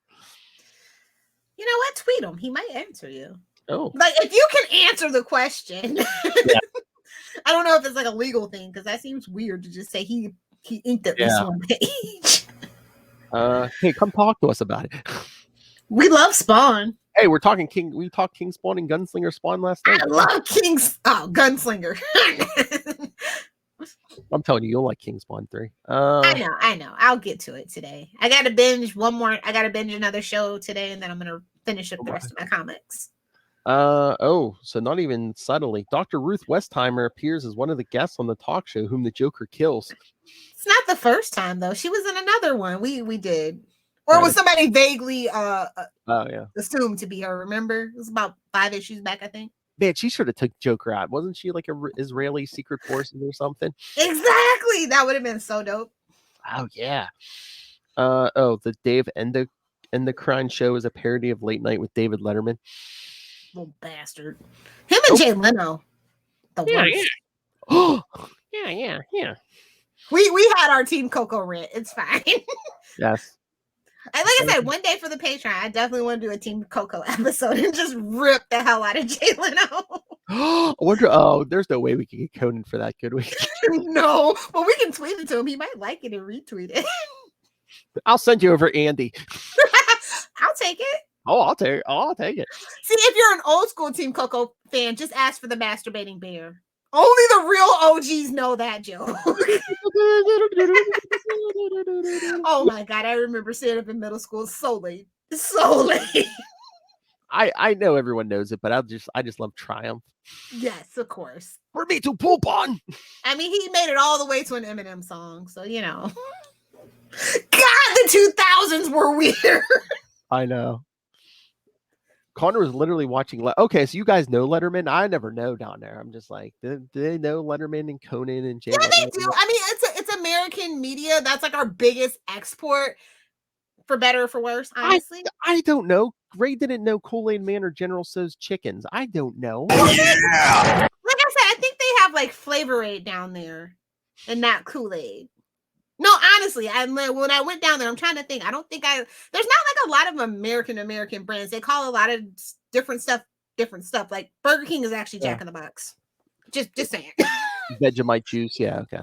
You know what? Tweet him. He might answer you. Oh. Like, if you can answer the question. Yeah. I don't know if it's like a legal thing, because that seems weird to just say he inked at least one page. Hey, come talk to us about it. We love Spawn. Hey, we talked King Spawn and Gunslinger Spawn last night. I love Gunslinger. I'm telling you, you'll like King Spawn 3. I know. I'll get to it today. I got to binge another show today, and then I'm going to finish up the rest of my comics. So not even subtly, Dr. Ruth Westheimer appears as one of the guests on the talk show whom the Joker kills. It's not the first time, though. She was in another one we did. Or was somebody vaguely assumed to be her? Remember, it was about 5 issues back, I think. Man, she should have took Joker out. Wasn't she like a Israeli secret forces or something? Exactly. That would have been so dope. Oh yeah. The Dave Endocrine Show is a parody of Late Night with David Letterman. Little bastard. Him and Jay Leno. The worst. Yeah. We had our Team Coco rant. It's fine. Yes. And like I said, one day for the Patreon, I definitely want to do a Team Coco episode and just rip the hell out of Jay Leno. I wonder. There's no way we can get Conan for that, could we? No, but we can tweet it to him. He might like it and retweet it. I'll send you over Andy. I'll take it. Oh, I'll take it. See, if you're an old school Team Coco fan, just ask for the masturbating bear. Only the real OGs know that joke. Oh my God, I remember staying up in middle school so late. I know everyone knows it, but I just love Triumph. Yes, of course. For me to poop on. I mean, he made it all the way to an Eminem song, so you know. God, the 2000s were weird. I know. Connor was literally watching. Okay, so you guys know Letterman. I never know down there. I'm just like, do they know Letterman and Conan and Jay? Yeah, they do. I mean, it's American media. That's like our biggest export. for better or for worse, honestly. I don't know. Ray didn't know Kool-Aid Man or General Tso's chickens. I don't know. Yeah. Like I said, I think they have like Flavor Aid down there and not Kool-Aid. No, honestly, when I went down there, I'm trying to think. I don't think there's not like a lot of American brands. They call a lot of different stuff. Like Burger King is actually Jack in the Box. Just saying. Vegemite juice. Yeah. Okay.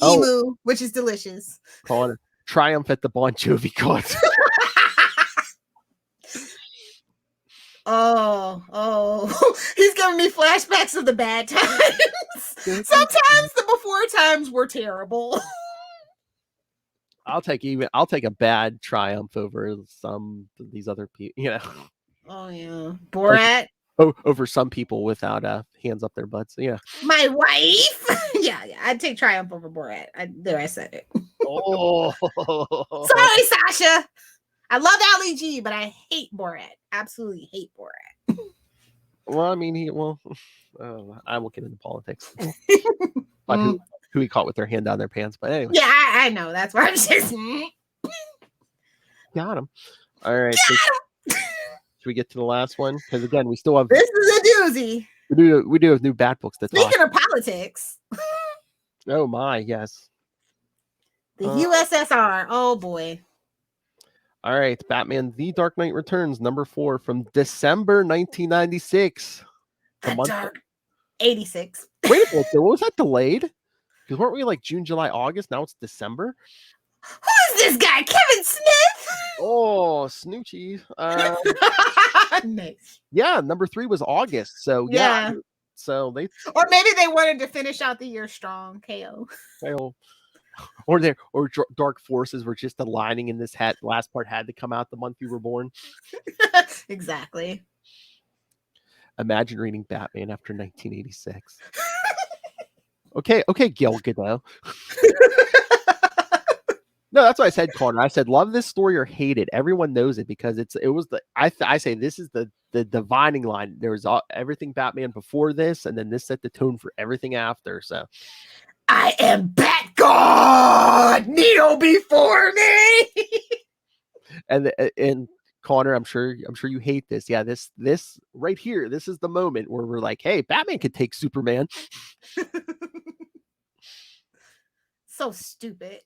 Emu, which is delicious. Connor, Triumph at the Bon Jovi concert. Oh, he's giving me flashbacks of the bad times. Sometimes the before times were terrible. I'll take a bad Triumph over some of these other people. You know. Oh yeah, Borat. Over some people without hands up their butts. Yeah. My wife. yeah, I'd take Triumph over Borat. I said it. Oh. Sorry, Sasha. I love Ali G, but I hate Borat. Absolutely hate Borat. Well, I mean, I won't get into politics. But who he caught with their hand down their pants. But anyway. Yeah, I know. That's why I'm just got him. All right. Should we get to the last one? Because again, we still have. This is a doozy. We do have new bat books to talk. Speaking of politics. Oh my, yes. The USSR. Oh boy. All right, Batman: The Dark Knight Returns, #4 from December 1996. Dark 86. Wait a minute, though. Was that delayed? Because weren't we like June, July, August? Now it's December. Who is this guy? Kevin Smith? Oh, Snoochie. Nice. Yeah, #3 was August. So yeah. So they, or maybe they wanted to finish out the year strong. KO. Or Dark Forces were just aligning in this last part had to come out the month you were born. Exactly. Imagine reading Batman after 1986. Okay, Gil Gadot. No, that's what I said, Connor. I said love this story or hate it. Everyone knows it because I say this is the dividing line. There was everything Batman before this, and then this set the tone for everything after. So I am Bat God. Kneel before me. and Connor, I'm sure you hate this. Yeah, this right here. This is the moment where we're like, hey, Batman could take Superman. So stupid.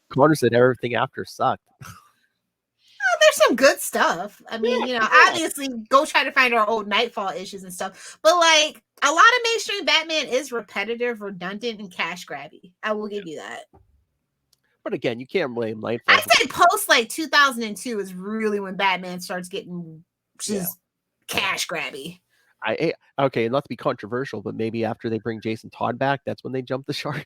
Connor said everything after sucked. There's some good stuff. I mean, obviously go try to find our old Nightfall issues and stuff. But like a lot of mainstream Batman is repetitive, redundant, and cash grabby. I will give you that. But again, you can't blame Nightfall. I'd say post like 2002 is really when Batman starts getting just cash grabby. Okay, not to be controversial, but maybe after they bring Jason Todd back, that's when they jump the shark.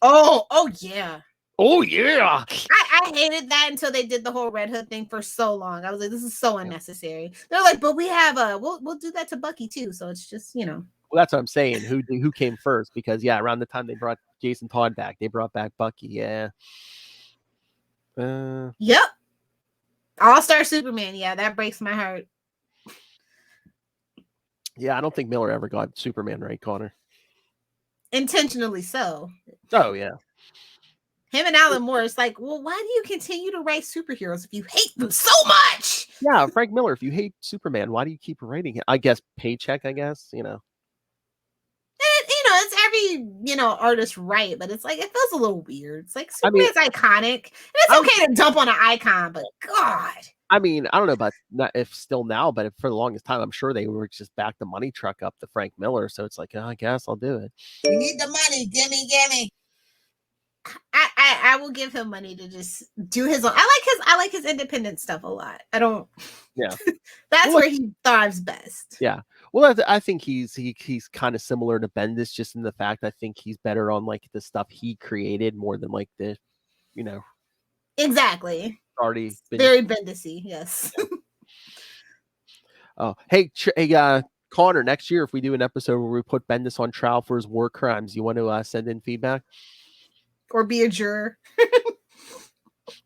Oh yeah. Oh yeah. I hated that until they did the whole Red Hood thing for so long. I was like, this is so unnecessary. They're like, but we have we'll do that to Bucky too. So it's just, Well, that's what I'm saying. Who came first? Because around the time they brought Jason Todd back, they brought back Bucky. Yeah. Yep. All-Star Superman. Yeah, that breaks my heart. Yeah, I don't think Miller ever got Superman right, Connor. Intentionally so. Oh yeah. Him and Alan Moore, it's like, well, why do you continue to write superheroes if you hate them so much? Yeah, Frank Miller, if you hate Superman, why do you keep writing it? I guess paycheck, I guess, And, it's every, artist right, but it's like, it feels a little weird. It's like, Superman's iconic. And it's okay to dump on an icon, but God. I mean, I don't know about if still now, but for the longest time, I'm sure they were just back the money truck up to Frank Miller. So it's like, I guess I'll do it. We need the money. Gimme. I will give him money to just do his own. I like his independent stuff a lot. I don't. Yeah. That's where he thrives best. Yeah. Well, I think he's kind of similar to Bendis, just in the fact I think he's better on like the stuff he created more than like the, Exactly. Already been... very Bendis-y, yes. Oh, hey, Connor, next year if we do an episode where we put Bendis on trial for his war crimes, you want to send in feedback or be a juror?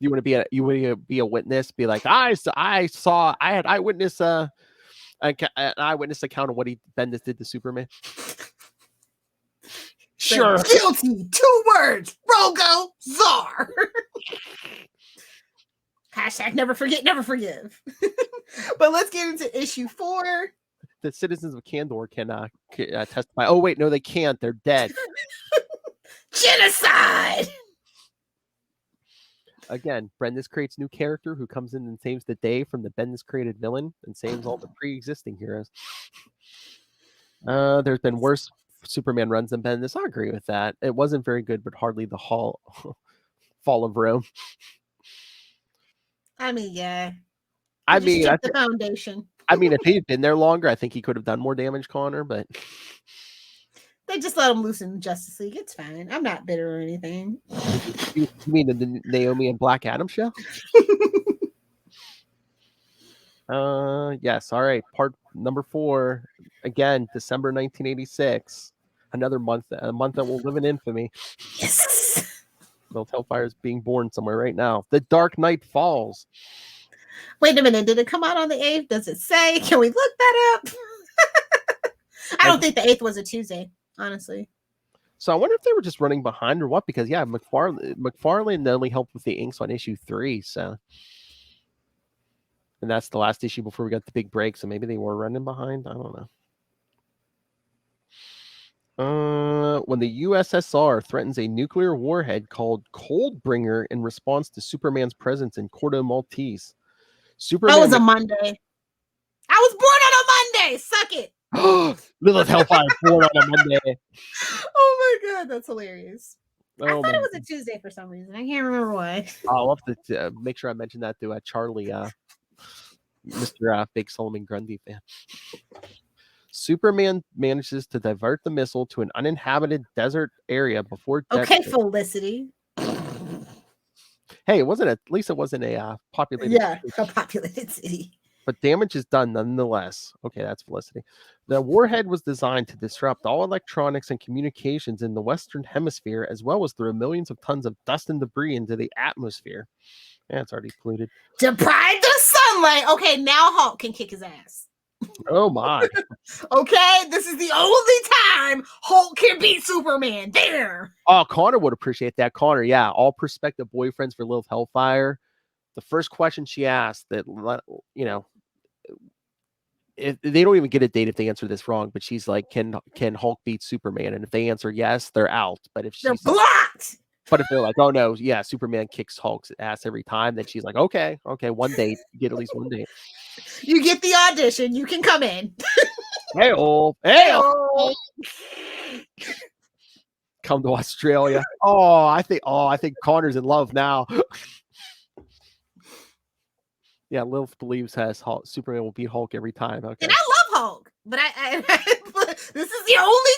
You want to be a witness? Be like, I had eyewitness an eyewitness account of what Bendis did to Superman. Sure. Guilty. 2 words. Rogo Czar. Hashtag never forget, never forgive. But let's get into issue 4. The citizens of Kandor can testify. Oh, wait, no, they can't. They're dead. Genocide! Again, Bendis creates new character who comes in and saves the day from the Bendis created villain and saves all the pre-existing heroes. There's been worse Superman runs than Bendis. I agree with that. It wasn't very good, but hardly the fall of Rome. I mean, yeah. I mean, the foundation. I mean, if he'd been there longer, I think he could have done more damage, Connor, but they just let him loose in Justice League. It's fine. I'm not bitter or anything. You mean the Naomi and Black Adam show? Yes. All right. Part number 4. Again, December 1986. Another month, a month that will live in infamy. Yes. Well, Hellfire is being born somewhere right now. The Dark Knight Falls. Wait a minute. Did it come out on the 8th? Does it say? Can we look that up? I don't think the 8th was a Tuesday, honestly. So I wonder if they were just running behind or what, because yeah, McFarlane only helped with the inks on issue 3, so, and that's the last issue before we got the big break, so maybe they were running behind. I don't know. When the USSR threatens a nuclear warhead called Coldbringer in response to Superman's presence in Corto Maltese. Superman That was a Monday. I was born on a Monday. Suck it. Lilith Hellfire born on a Monday. Oh my god, that's hilarious. I Oh thought my. it was a Tuesday for some reason. I can't remember why. I'll have to make sure I mention that to Charlie, Mr. Big Solomon Grundy fan. Superman manages to divert the missile to an uninhabited desert area before. Okay, Felicity. Hey, at least it wasn't a populated. Yeah, a populated city. But damage is done nonetheless. Okay, that's Felicity. The warhead was designed to disrupt all electronics and communications in the Western Hemisphere, as well as throw millions of tons of dust and debris into the atmosphere. Yeah, it's already polluted. Deprived of sunlight. Okay, now Hulk can kick his ass. Oh my. Okay, this is the only time Hulk can beat Superman. There. Oh, Connor would appreciate that. Connor, yeah, all prospective boyfriends for Lilith Hellfire. The first question she asked that, if they don't even get a date if they answer this wrong, but she's like, can Hulk beat Superman? And if they answer yes, they're out. But if they're blocked. But if they're like, oh no, yeah, Superman kicks Hulk's ass every time, then she's like, okay, one date, you get at least one date. You get the audition, you can come in. Hey-o. Come to Australia. I think Connor's in love now. Yeah, Lilith believes Superman will beat Hulk every time. Okay. And I love Hulk, but this is the only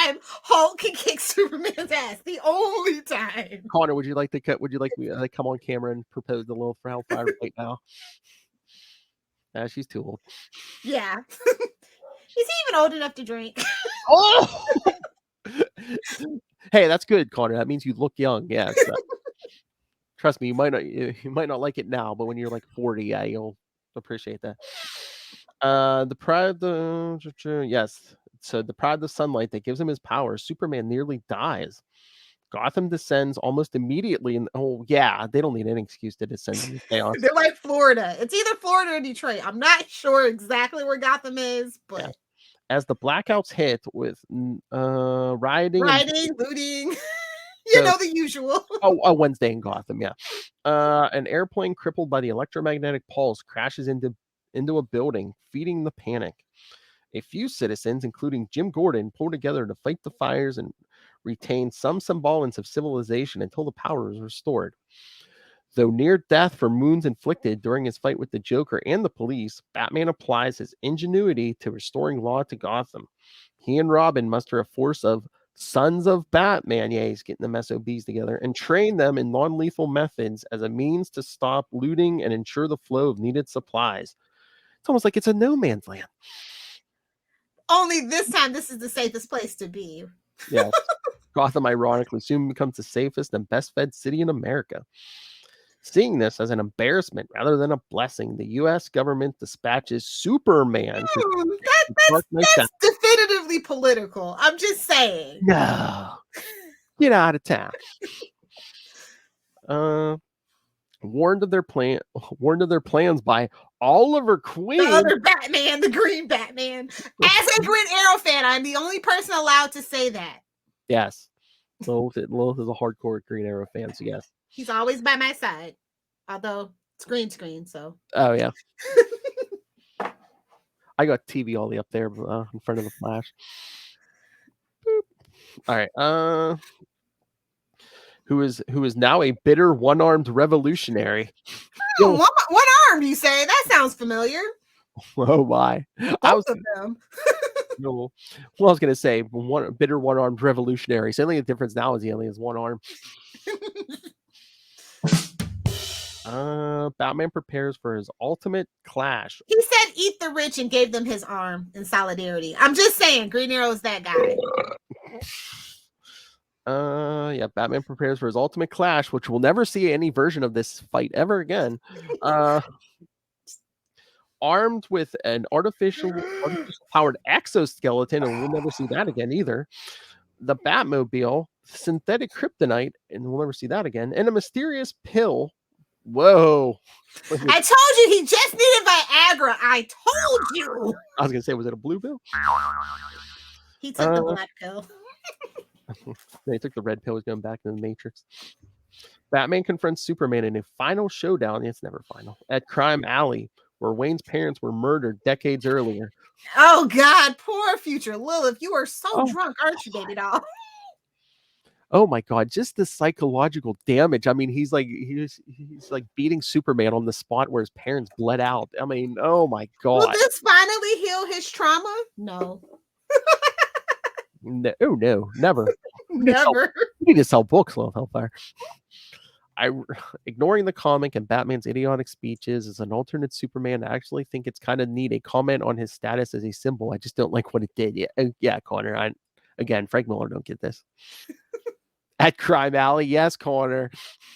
time Hulk can kick Superman's ass. The only time. Connor, would you like me to come on camera and propose the Lilith for Hellfire right now? She's too old. Yeah. Is he even old enough to drink? Oh! Hey, that's good, Connor. That means you look young. Yeah. So. Trust me, you might not like it now, but when you're like 40, yeah, you'll appreciate that. The pride of yes. So the pride of the sunlight that gives him his power, Superman nearly dies. Gotham descends almost immediately, and they don't need any excuse to descend into chaos. They're like Florida. It's either Florida or Detroit. I'm not sure exactly where Gotham is, but yeah. As the blackouts hit with rioting, looting. The usual. Wednesday in Gotham, yeah. An airplane crippled by the electromagnetic pulse crashes into a building, feeding the panic. A few citizens, including Jim Gordon, pull together to fight the fires and retain some semblance of civilization until the power is restored. Though near death from wounds inflicted during his fight with the Joker and the police, Batman applies his ingenuity to restoring law to Gotham. He and Robin muster a force of Sons of Batman, he's getting the SOBs together, and train them in non-lethal methods as a means to stop looting and ensure the flow of needed supplies. It's almost like it's a no man's land. Only this time, this is the safest place to be. Yes. Gotham, ironically, soon becomes the safest and best-fed city in America. Seeing this as an embarrassment rather than a blessing, the U.S. government dispatches Superman. That's definitively political. I'm just saying. No. Get out of town. warned of their plans by Oliver Queen. The other Batman, the Green Batman. As a Green Arrow fan, I'm the only person allowed to say that. Yes. Lilith is a hardcore Green Arrow fan, so yes. He's always by my side. Although it's green screen, so. Oh, yeah. I got TV all the way up there in front of the Flash. Boop. All right. Who is now a bitter one-armed revolutionary. One arm, you say? That sounds familiar. Oh my! Both of them. No. Well, I was gonna say bitter one-armed revolutionary. So the only difference now is he only has one arm. Batman prepares for his ultimate clash. He said, "Eat the rich," and gave them his arm in solidarity. I'm just saying, Green Arrow's that guy. Yeah, Batman prepares for his ultimate clash, which we'll never see any version of this fight ever again. Armed with an artificial powered exoskeleton, and we'll never see that again either. The Batmobile, synthetic kryptonite, and we'll never see that again, and a mysterious pill. Whoa. I told you he just needed Viagra. I told you. I was gonna say, was it a blue pill? He took the black pill. They took the red pill. He's going back to the Matrix. Batman confronts Superman in a final showdown. It's never final. At Crime Alley, where Wayne's parents were murdered decades earlier. Oh God, poor future Lilith. You are so drunk, aren't you, baby doll? Oh my God, just the psychological damage. I mean, he's like beating Superman on the spot where his parents bled out. I mean, oh my God. Will this finally heal his trauma? No. No, never. Never. You need to sell books, Love Hellfire. Ignoring the comic and Batman's idiotic speeches as an alternate Superman, I actually think it's kind of neat. A comment on his status as a symbol. I just don't like what it did. Yeah, Connor. Again, Frank Miller don't get this. At Crime Alley, yes, Connor.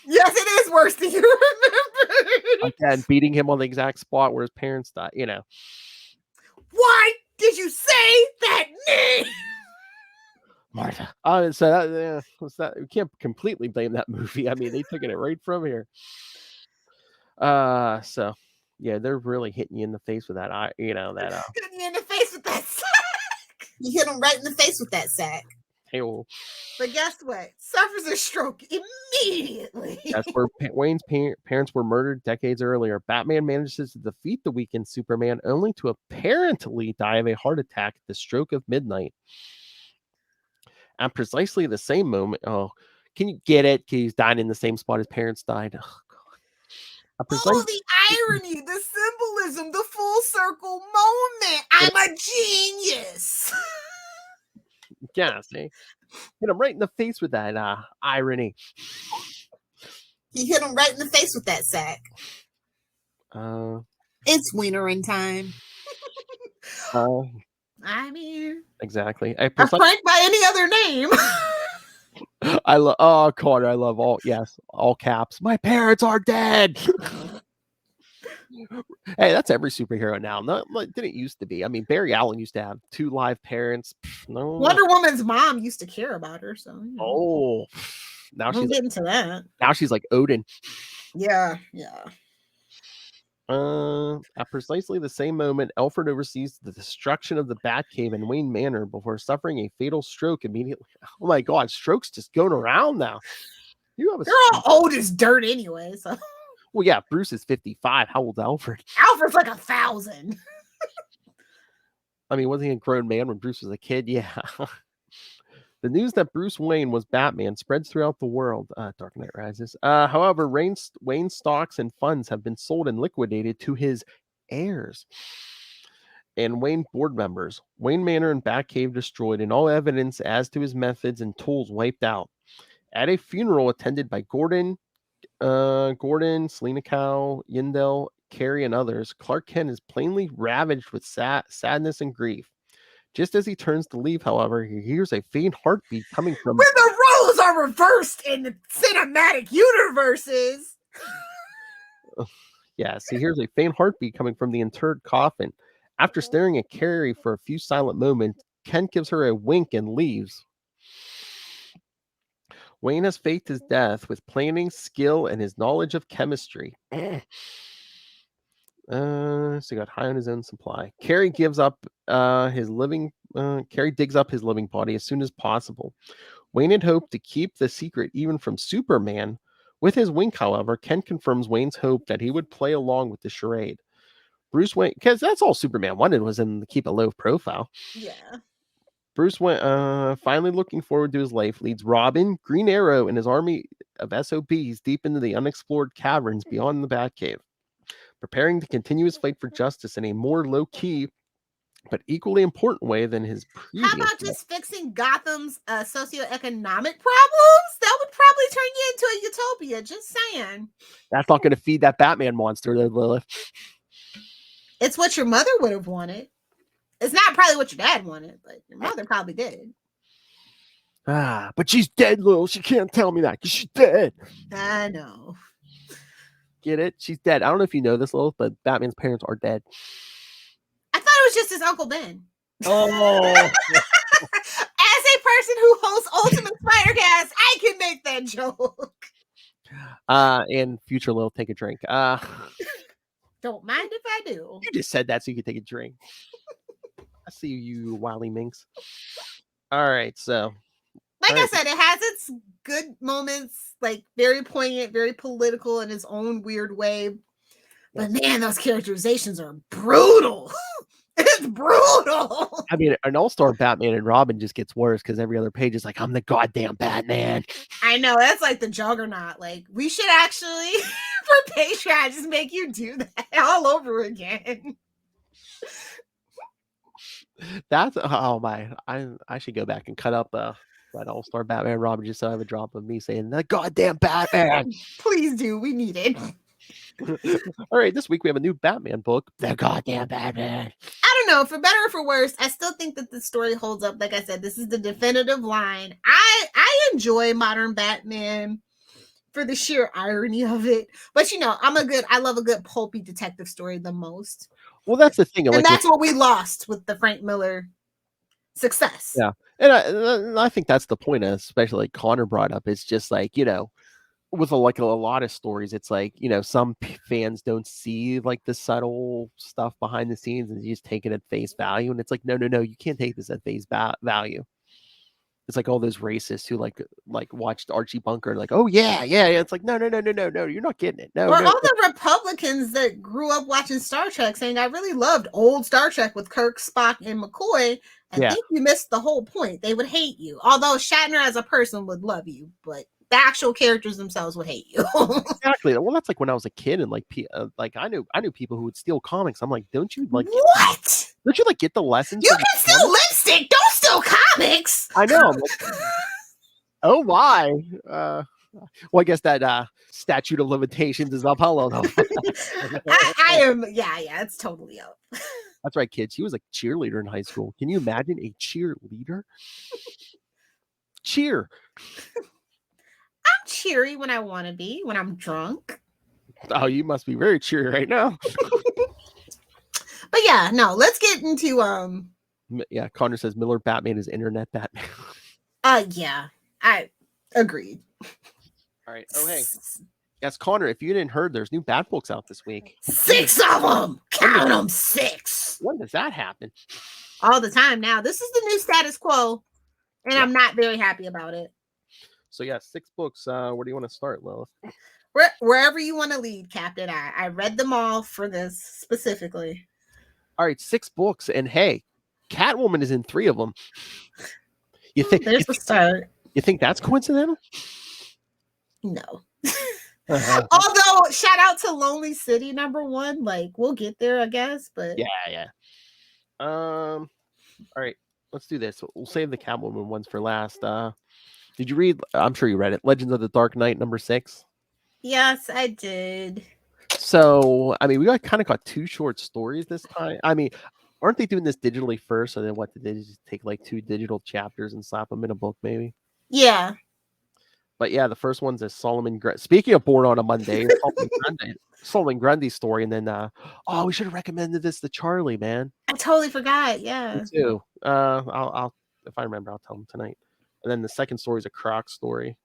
Yes, it is worse than you remember. Again, beating him on the exact spot where his parents died. Why did you say that name? Martha. We can't completely blame that movie. I mean, they took it right from here. So yeah, they're really hitting you in the face with that. Hitting you in the face with that sack. You hit him right in the face with that sack. Hey-oh. But guess what? Suffers a stroke immediately. That's where Wayne's parents were murdered decades earlier. Batman manages to defeat the weakened Superman, only to apparently die of a heart attack at the stroke of midnight. At precisely the same moment, can you get it? He's dying in the same spot his parents died. Oh, God. The irony, the symbolism, the full circle moment. I'm a genius. Yeah, see? Hit him right in the face with that irony. You hit him right in the face with that sack. It's wienering time. I mean, Exactly. Frank by any other name. I love Carter. I love all caps. My parents are dead. Hey, that's every superhero now. No, it didn't used to be. I mean, Barry Allen used to have 2 live parents. No. Wonder Woman's mom used to care about her, so now she's getting to that. Now she's like Odin. Yeah. At precisely the same moment, Alfred oversees the destruction of the Batcave in Wayne Manor before suffering a fatal stroke immediately. Oh my God, strokes just going around now. They're all old as dirt anyway. So. Well, yeah, Bruce is 55. How old's Alfred? Alfred's like 1,000. I mean, wasn't he a grown man when Bruce was a kid? Yeah. The news that Bruce Wayne was Batman spreads throughout the world. Dark Knight Rises. However, Wayne's stocks and funds have been sold and liquidated to his heirs and Wayne board members. Wayne Manor and Batcave destroyed, and all evidence as to his methods and tools wiped out. At a funeral attended by Gordon, Selena Cow, Yindel, Carrie, and others, Clark Kent is plainly ravaged with sadness and grief. Just as he turns to leave, however, he hears a faint heartbeat coming from... When the roles are reversed in the cinematic universes! Yes, he hears a faint heartbeat coming from the interred coffin. After staring at Carrie for a few silent moments, Kent gives her a wink and leaves. Wayne has faked his death with planning, skill, and his knowledge of chemistry. So he got high on his own supply. Carrie gives up his living. Carrie digs up his living body as soon as possible. Wayne had hoped to keep the secret even from Superman. With his wink, however, Kent confirms Wayne's hope that he would play along with the charade. Bruce Wayne, because that's all Superman wanted was him to keep a low profile. Yeah. Bruce Wayne, finally looking forward to his life, leads Robin, Green Arrow, and his army of SOBs deep into the unexplored caverns beyond the Batcave, preparing to continue his fight for justice in a more low-key but equally important way than his previous. How about just fixing Gotham's socioeconomic problems? That would probably turn you into a utopia. Just saying. That's not going to feed that Batman monster, though, Lilith. It's what your mother would have wanted. It's not probably what your dad wanted, but your mother probably did. But she's dead, Lil. She can't tell me that because she's dead. I know. Get it? She's dead. I don't know if you know this, Lilith, but Batman's parents are dead. I thought it was just his Uncle Ben. Oh. As a person who hosts Ultimate Spider-Cast, I can make that joke. And future Lil, take a drink. Don't mind if I do. You just said that so you could take a drink. I see you, Wily Minx. All right, so. Like I said, it has its good moments, like very poignant, very political in its own weird way. But man, those characterizations are brutal. It's brutal. I mean, an all-star Batman and Robin just gets worse because every other page is like, I'm the goddamn Batman. I know, that's like the juggernaut. Like, we should actually, for Patreon, just make you do that all over again. That's, oh my, I should go back and cut up that all-star Batman Robin just so I have a drop of me saying, the goddamn Batman. Please do, we need it. All right, this week we have a new Batman book, The Goddamn Batman. I don't know, for better or for worse, I still think that the story holds up. Like I said, this is the definitive line. I enjoy modern Batman for the sheer irony of it. But you know, I love a good pulpy detective story the most. Well, that's the thing. And like, that's what we lost with the Frank Miller success. Yeah. And I think that's the point, especially like Connor brought up. It's just like, you know, with a lot of stories, it's like, you know, some fans don't see like the subtle stuff behind the scenes and you just take it at face value. And it's like, no, you can't take this at face value. It's like all those racists who like watched Archie Bunker, like, oh yeah. It's like, no, you're not getting it. No. Or all the Republicans that grew up watching Star Trek saying, I really loved old Star Trek with Kirk, Spock, and McCoy. I think you missed the whole point. They would hate you. Although Shatner as a person would love you, but the actual characters themselves would hate you. Exactly. Well, that's like when I was a kid and like I knew people who would steal comics. I'm like, don't you like what? Don't you like get the lessons? You can steal lipstick. Don't steal comics. I know. I'm like, oh why? Well, I guess that statute of limitations is up. Hello. I am. Yeah. It's totally up. That's right, kids. He was a cheerleader in high school. Can you imagine a cheerleader? Cheer. I'm cheery when I want to be, when I'm drunk. Oh, you must be very cheery right now. But yeah, no, let's get into Yeah, Connor says Miller Batman is internet Batman. Yeah, I agreed. All right. Oh hey. Yes, Connor, if you didn't heard, there's new Bat books out this week. 6 of them. Count them, 6. When does that happen? All the time now. This is the new status quo, and I'm not very happy about it. So yeah, 6 books. Where do you want to start, Lilith? Wherever you want to lead, Captain. I read them all for this specifically. All right, 6 books, and hey, Catwoman is in 3 of them. You think there's a start? You think that's coincidental? No. Although, shout out to Lonely City #1. Like, we'll get there, I guess. But yeah. All right, let's do this. We'll save the Catwoman ones for last. Did you read? I'm sure you read it. Legends of the Dark Knight #6. Yes, I did. So, I mean, we got 2 short stories this time. I mean, aren't they doing this digitally first? So then what did they just take like 2 digital chapters and slap them in a book, maybe? Yeah. But yeah, the first one's a Solomon Grundy. Speaking of Born on a Monday, Solomon Grundy story, and then we should have recommended this to Charlie, man. I totally forgot. Yeah. Me too. I'll if I remember, I'll tell him tonight. And then the second story is a Croc story.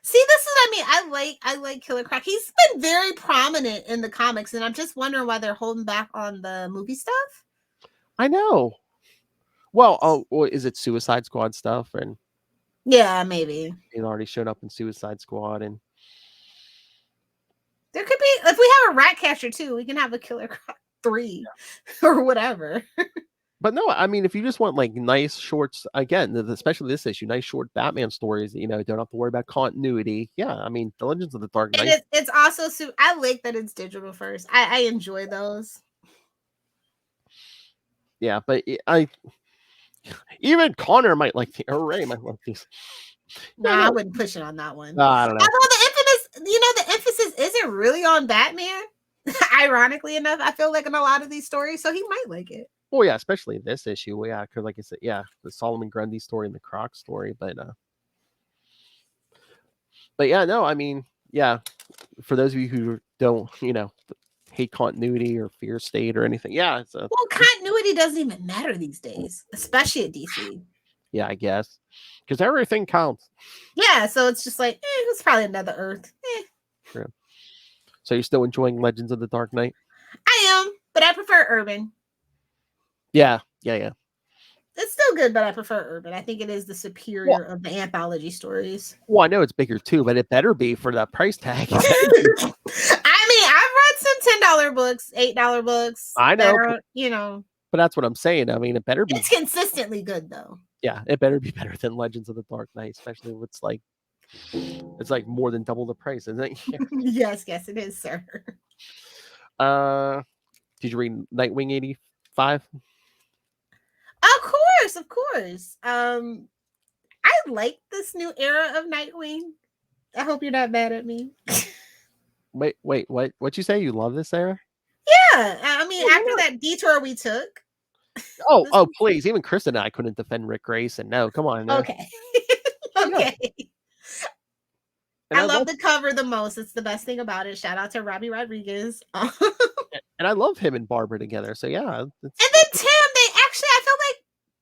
See, this is what I mean. I like Killer Croc. He's been very prominent in the comics, and I'm just wondering why they're holding back on the movie stuff. I know. Well, is it Suicide Squad stuff? And yeah, maybe it already showed up in Suicide Squad, and there could be, if we have a Ratcatcher too, we can have a Killer Croc 3 or whatever. But no, I mean, if you just want like nice shorts, again, especially this issue, nice short Batman stories, don't have to worry about continuity. Yeah, I mean, the Legends of the Dark Knight. And it's also I like that it's digital first. I enjoy those. Yeah, but even Connor might like the Ray might like these. No, I wouldn't push it on that one. I don't know. Although the emphasis isn't really on Batman. Ironically enough, I feel like in a lot of these stories, so he might like it. Well, yeah, especially this issue. Well, yeah, because like I said, yeah, the Solomon Grundy story and the Croc story, but yeah, no, I mean, yeah, for those of you who don't, hate continuity or fear state or anything, yeah, well, continuity doesn't even matter these days, especially at DC. Yeah, I guess, because everything counts. Yeah, so it's just like it's probably another Earth. True. So you're still enjoying Legends of the Dark Knight? I am, but I prefer Urban. Yeah. It's still good, but I prefer Urban. I think it is the superior of the anthology stories. Well, I know it's bigger too, but it better be for that price tag. I mean, I've read some $10 books, $8 books. I know, are, but that's what I'm saying. I mean, it better be. It's consistently good, though. Yeah, it better be better than Legends of the Dark Knight, especially if it's like more than double the price, isn't it? Yes, it is, sir. Did you read Nightwing 85? Of course. I like this new era of Nightwing. I hope you're not mad at me. Wait, what'd you say? You love this era? Yeah, I mean, after that detour we took. Oh, please! Even Chris and I couldn't defend Rick Grayson. No, come on. No. Okay. Okay. I love the cover the most. It's the best thing about it. Shout out to Robbie Rodriguez. And I love him and Barbara together. So yeah. And then Tim, I feel like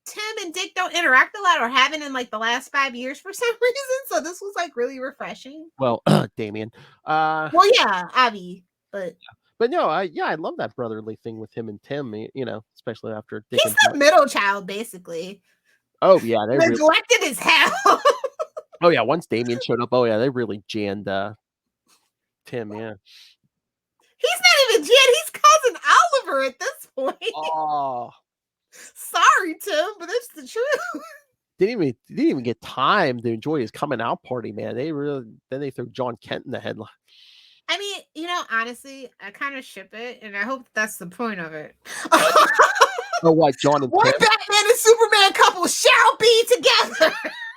Tim and Dick don't interact a lot or haven't in like the last 5 years for some reason. So this was like really refreshing. Well, Damien. Well, yeah, Avi, but no, I love that brotherly thing with him and Tim. Especially after Dick. He's the middle child, basically. Oh yeah, they neglected as hell. Oh yeah, once Damien showed up, they really jammed Tim. Yeah. He's not even Jan. He's cousin Oliver at this point. Oh, sorry, Tim, but it's the truth. Didn't even get time to enjoy his coming out party, man. Then they threw John Kent in the headline. I mean, honestly, I kind of ship it, and I hope that's the point of it. Oh, what, John and One Tim? Batman and Superman couple shall be together.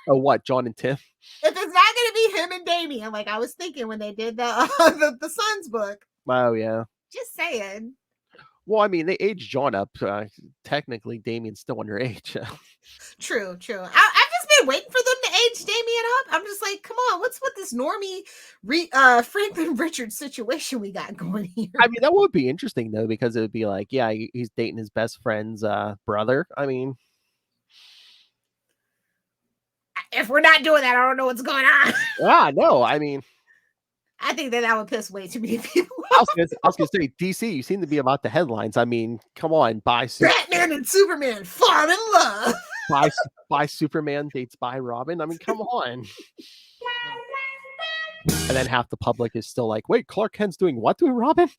Oh, what, John and Tim? If it's not going to be him and Damian, like I was thinking when they did the Sons book. Oh, yeah. Just saying. Well, I mean, they aged John up. Technically, Damien's still underage. True. I've just been waiting for them to age Damian up. I'm just like, come on, what's with this normie Franklin Richards situation we got going here? I mean, that would be interesting, though, because it would be like, yeah, he's dating his best friend's brother. I mean... If we're not doing that, I don't know what's going on. Yeah, no, I mean... I think that would piss way too many people off. I was going to say, DC, you seem to be about the headlines. I mean, come on, Batman and Superman fall in love. By Superman dates by Robin. I mean, come on. And then half the public is still like, wait, Clark Kent's doing what to Robin?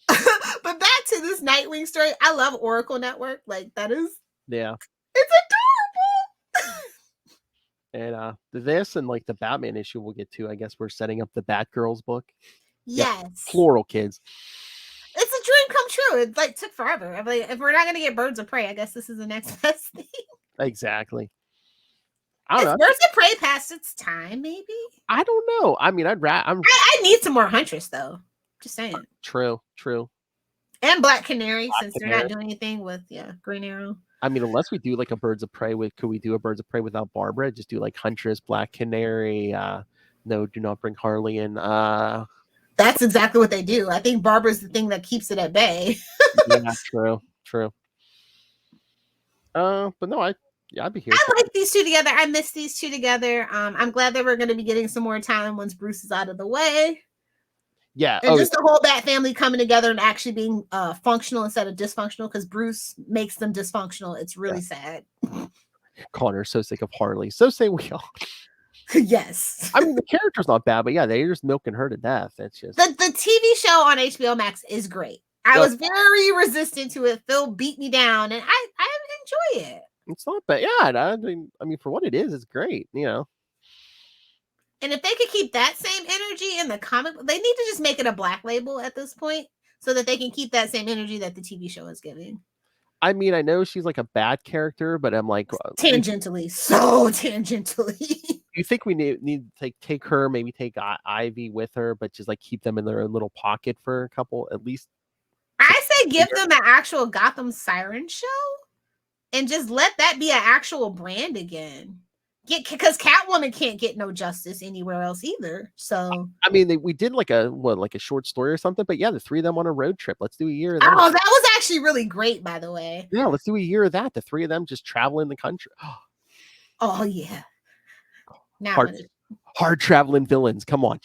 But back to this Nightwing story. I love Oracle Network. Like, that is... Yeah. It's adorable. And this and like the Batman issue we'll get to, I guess we're setting up the Batgirls book. Yes. Yeah, plural, kids. It's a dream come true. It like took forever. I'm like, if we're not gonna get Birds of Prey, I guess this is the next best thing. Exactly. I don't know. Birds of Prey past its time, maybe? I don't know. I mean, I need some more Huntress though. Just saying. True. And Black Canary, since they're not doing anything with Green Arrow. I mean, unless we do like a Birds of Prey could we do a Birds of Prey without Barbara? Just do like Huntress, Black Canary. No, do not bring Harley in. That's exactly what they do. I think Barbara's the thing that keeps it at bay. Yeah, true. But no, Yeah, I'd be here. I For like these two together. I miss these two together. I'm glad that we're going to be getting some more time once Bruce is out of the way. Yeah. And just the whole Bat family coming together and actually being functional instead of dysfunctional, because Bruce makes them dysfunctional. It's really sad. Connor, so sick of Harley. So say we all. Yes. I mean, the character's not bad, but yeah, they're just milking her to death. It's just the TV show on HBO Max is great. I was very resistant to it. Phil beat me down, and I enjoy it. It's not bad. Yeah, I mean, for what it is, it's great. You know. And if they could keep that same energy in the comic, they need to just make it a black label at this point so that they can keep that same energy that the TV show is giving. I mean, I know she's like a bad character, but I'm like tangentially, so tangentially. You think we need to take her, maybe take Ivy with her, but just like keep them in their little pocket for a couple, at least. I say give them an actual Gotham Siren show and just let that be an actual brand again. Because Catwoman can't get no justice anywhere else either. So I mean, we did like a short story or something, but yeah, the three of them on a road trip. Let's do a year of that. Oh, that was actually really great, by the way. Yeah, let's do a year of that. The three of them just traveling the country. Oh yeah. Now hard traveling villains. Come on.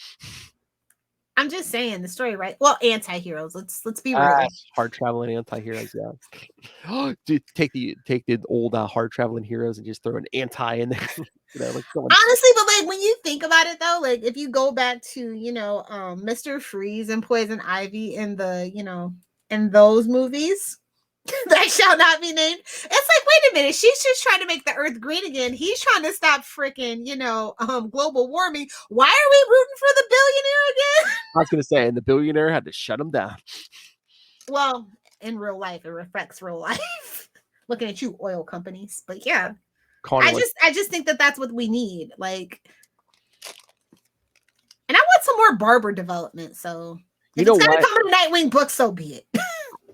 I'm just saying the story, right? Well, anti-heroes. Let's be real. Hard traveling anti-heroes, yeah. Dude, take the old hard traveling heroes and just throw an anti in there. Honestly, but like when you think about it though, like if you go back to, Mr. Freeze and Poison Ivy in the, in those movies that shall not be named. It's like, wait a minute, she's just trying to make the earth green again. He's trying to stop freaking, global warming. Why are we rooting for the billionaire again? I was gonna say, and the billionaire had to shut him down. Well, in real life, it reflects real life. Looking at you, oil companies. But yeah, I just think that that's what we need. Like, and I want some more Barber development. So if it's gonna come in a Nightwing book, so be it.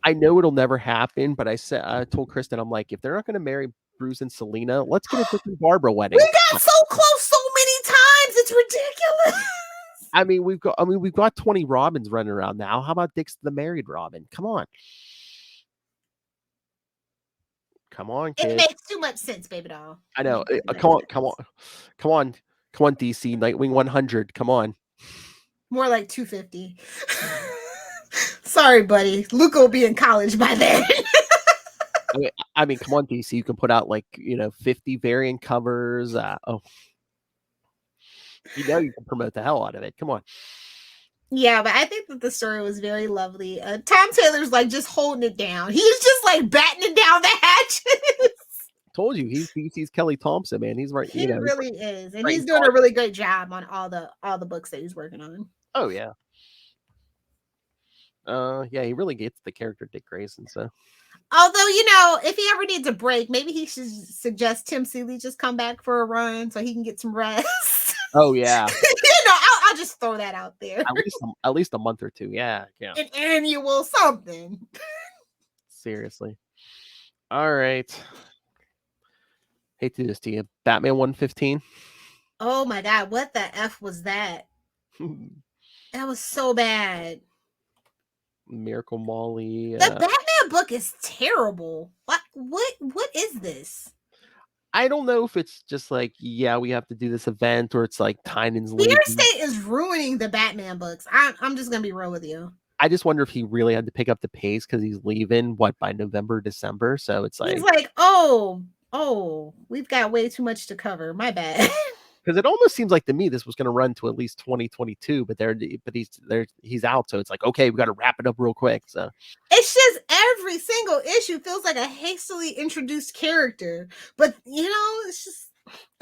I know it'll never happen, but I told Kristen, I'm like, if they're not going to marry Bruce and Selena, let's get a different Barbara wedding. We got so close so many times, it's ridiculous. I mean, we've got 20 Robins running around now. How about Dick's the married Robin? Come on, kid. It makes too much sense, baby doll. I know. Come on, DC Nightwing 100. Come on. More like 250. Sorry, buddy. Luca will be in college by then. I mean, come on, DC. You can put out 50 variant covers. You can promote the hell out of it. Come on. Yeah, but I think that the story was very lovely. Tom Taylor's just holding it down. He's just battening down the hatches. Told you, he's Kelly Thompson, man. He's right. He really is, and he's doing a really great job on all the books that he's working on. Oh yeah. Yeah, he really gets the character Dick Grayson. So, although if he ever needs a break, maybe he should suggest Tim Seeley just come back for a run so he can get some rest. Oh yeah. I'll just throw that out there. At least a month or two. Yeah. An annual something. Seriously. All right. Hate to do this to you. Batman 115. Oh my God, what the F was that? That was so bad. Miracle Molly. The Batman book is terrible. What is this? I don't know if it's just we have to do this event, or it's Tynan's leaving. Fear State is ruining the Batman books. I'm just gonna be real with you. I just wonder if he really had to pick up the pace because he's leaving by November, December. So it's he's oh, we've got way too much to cover. My bad. Because it almost seems like to me this was going to run to at least 2022, but he's out, so it's okay, we got to wrap it up real quick. So it's just every single issue feels like a hastily introduced character, but it's just,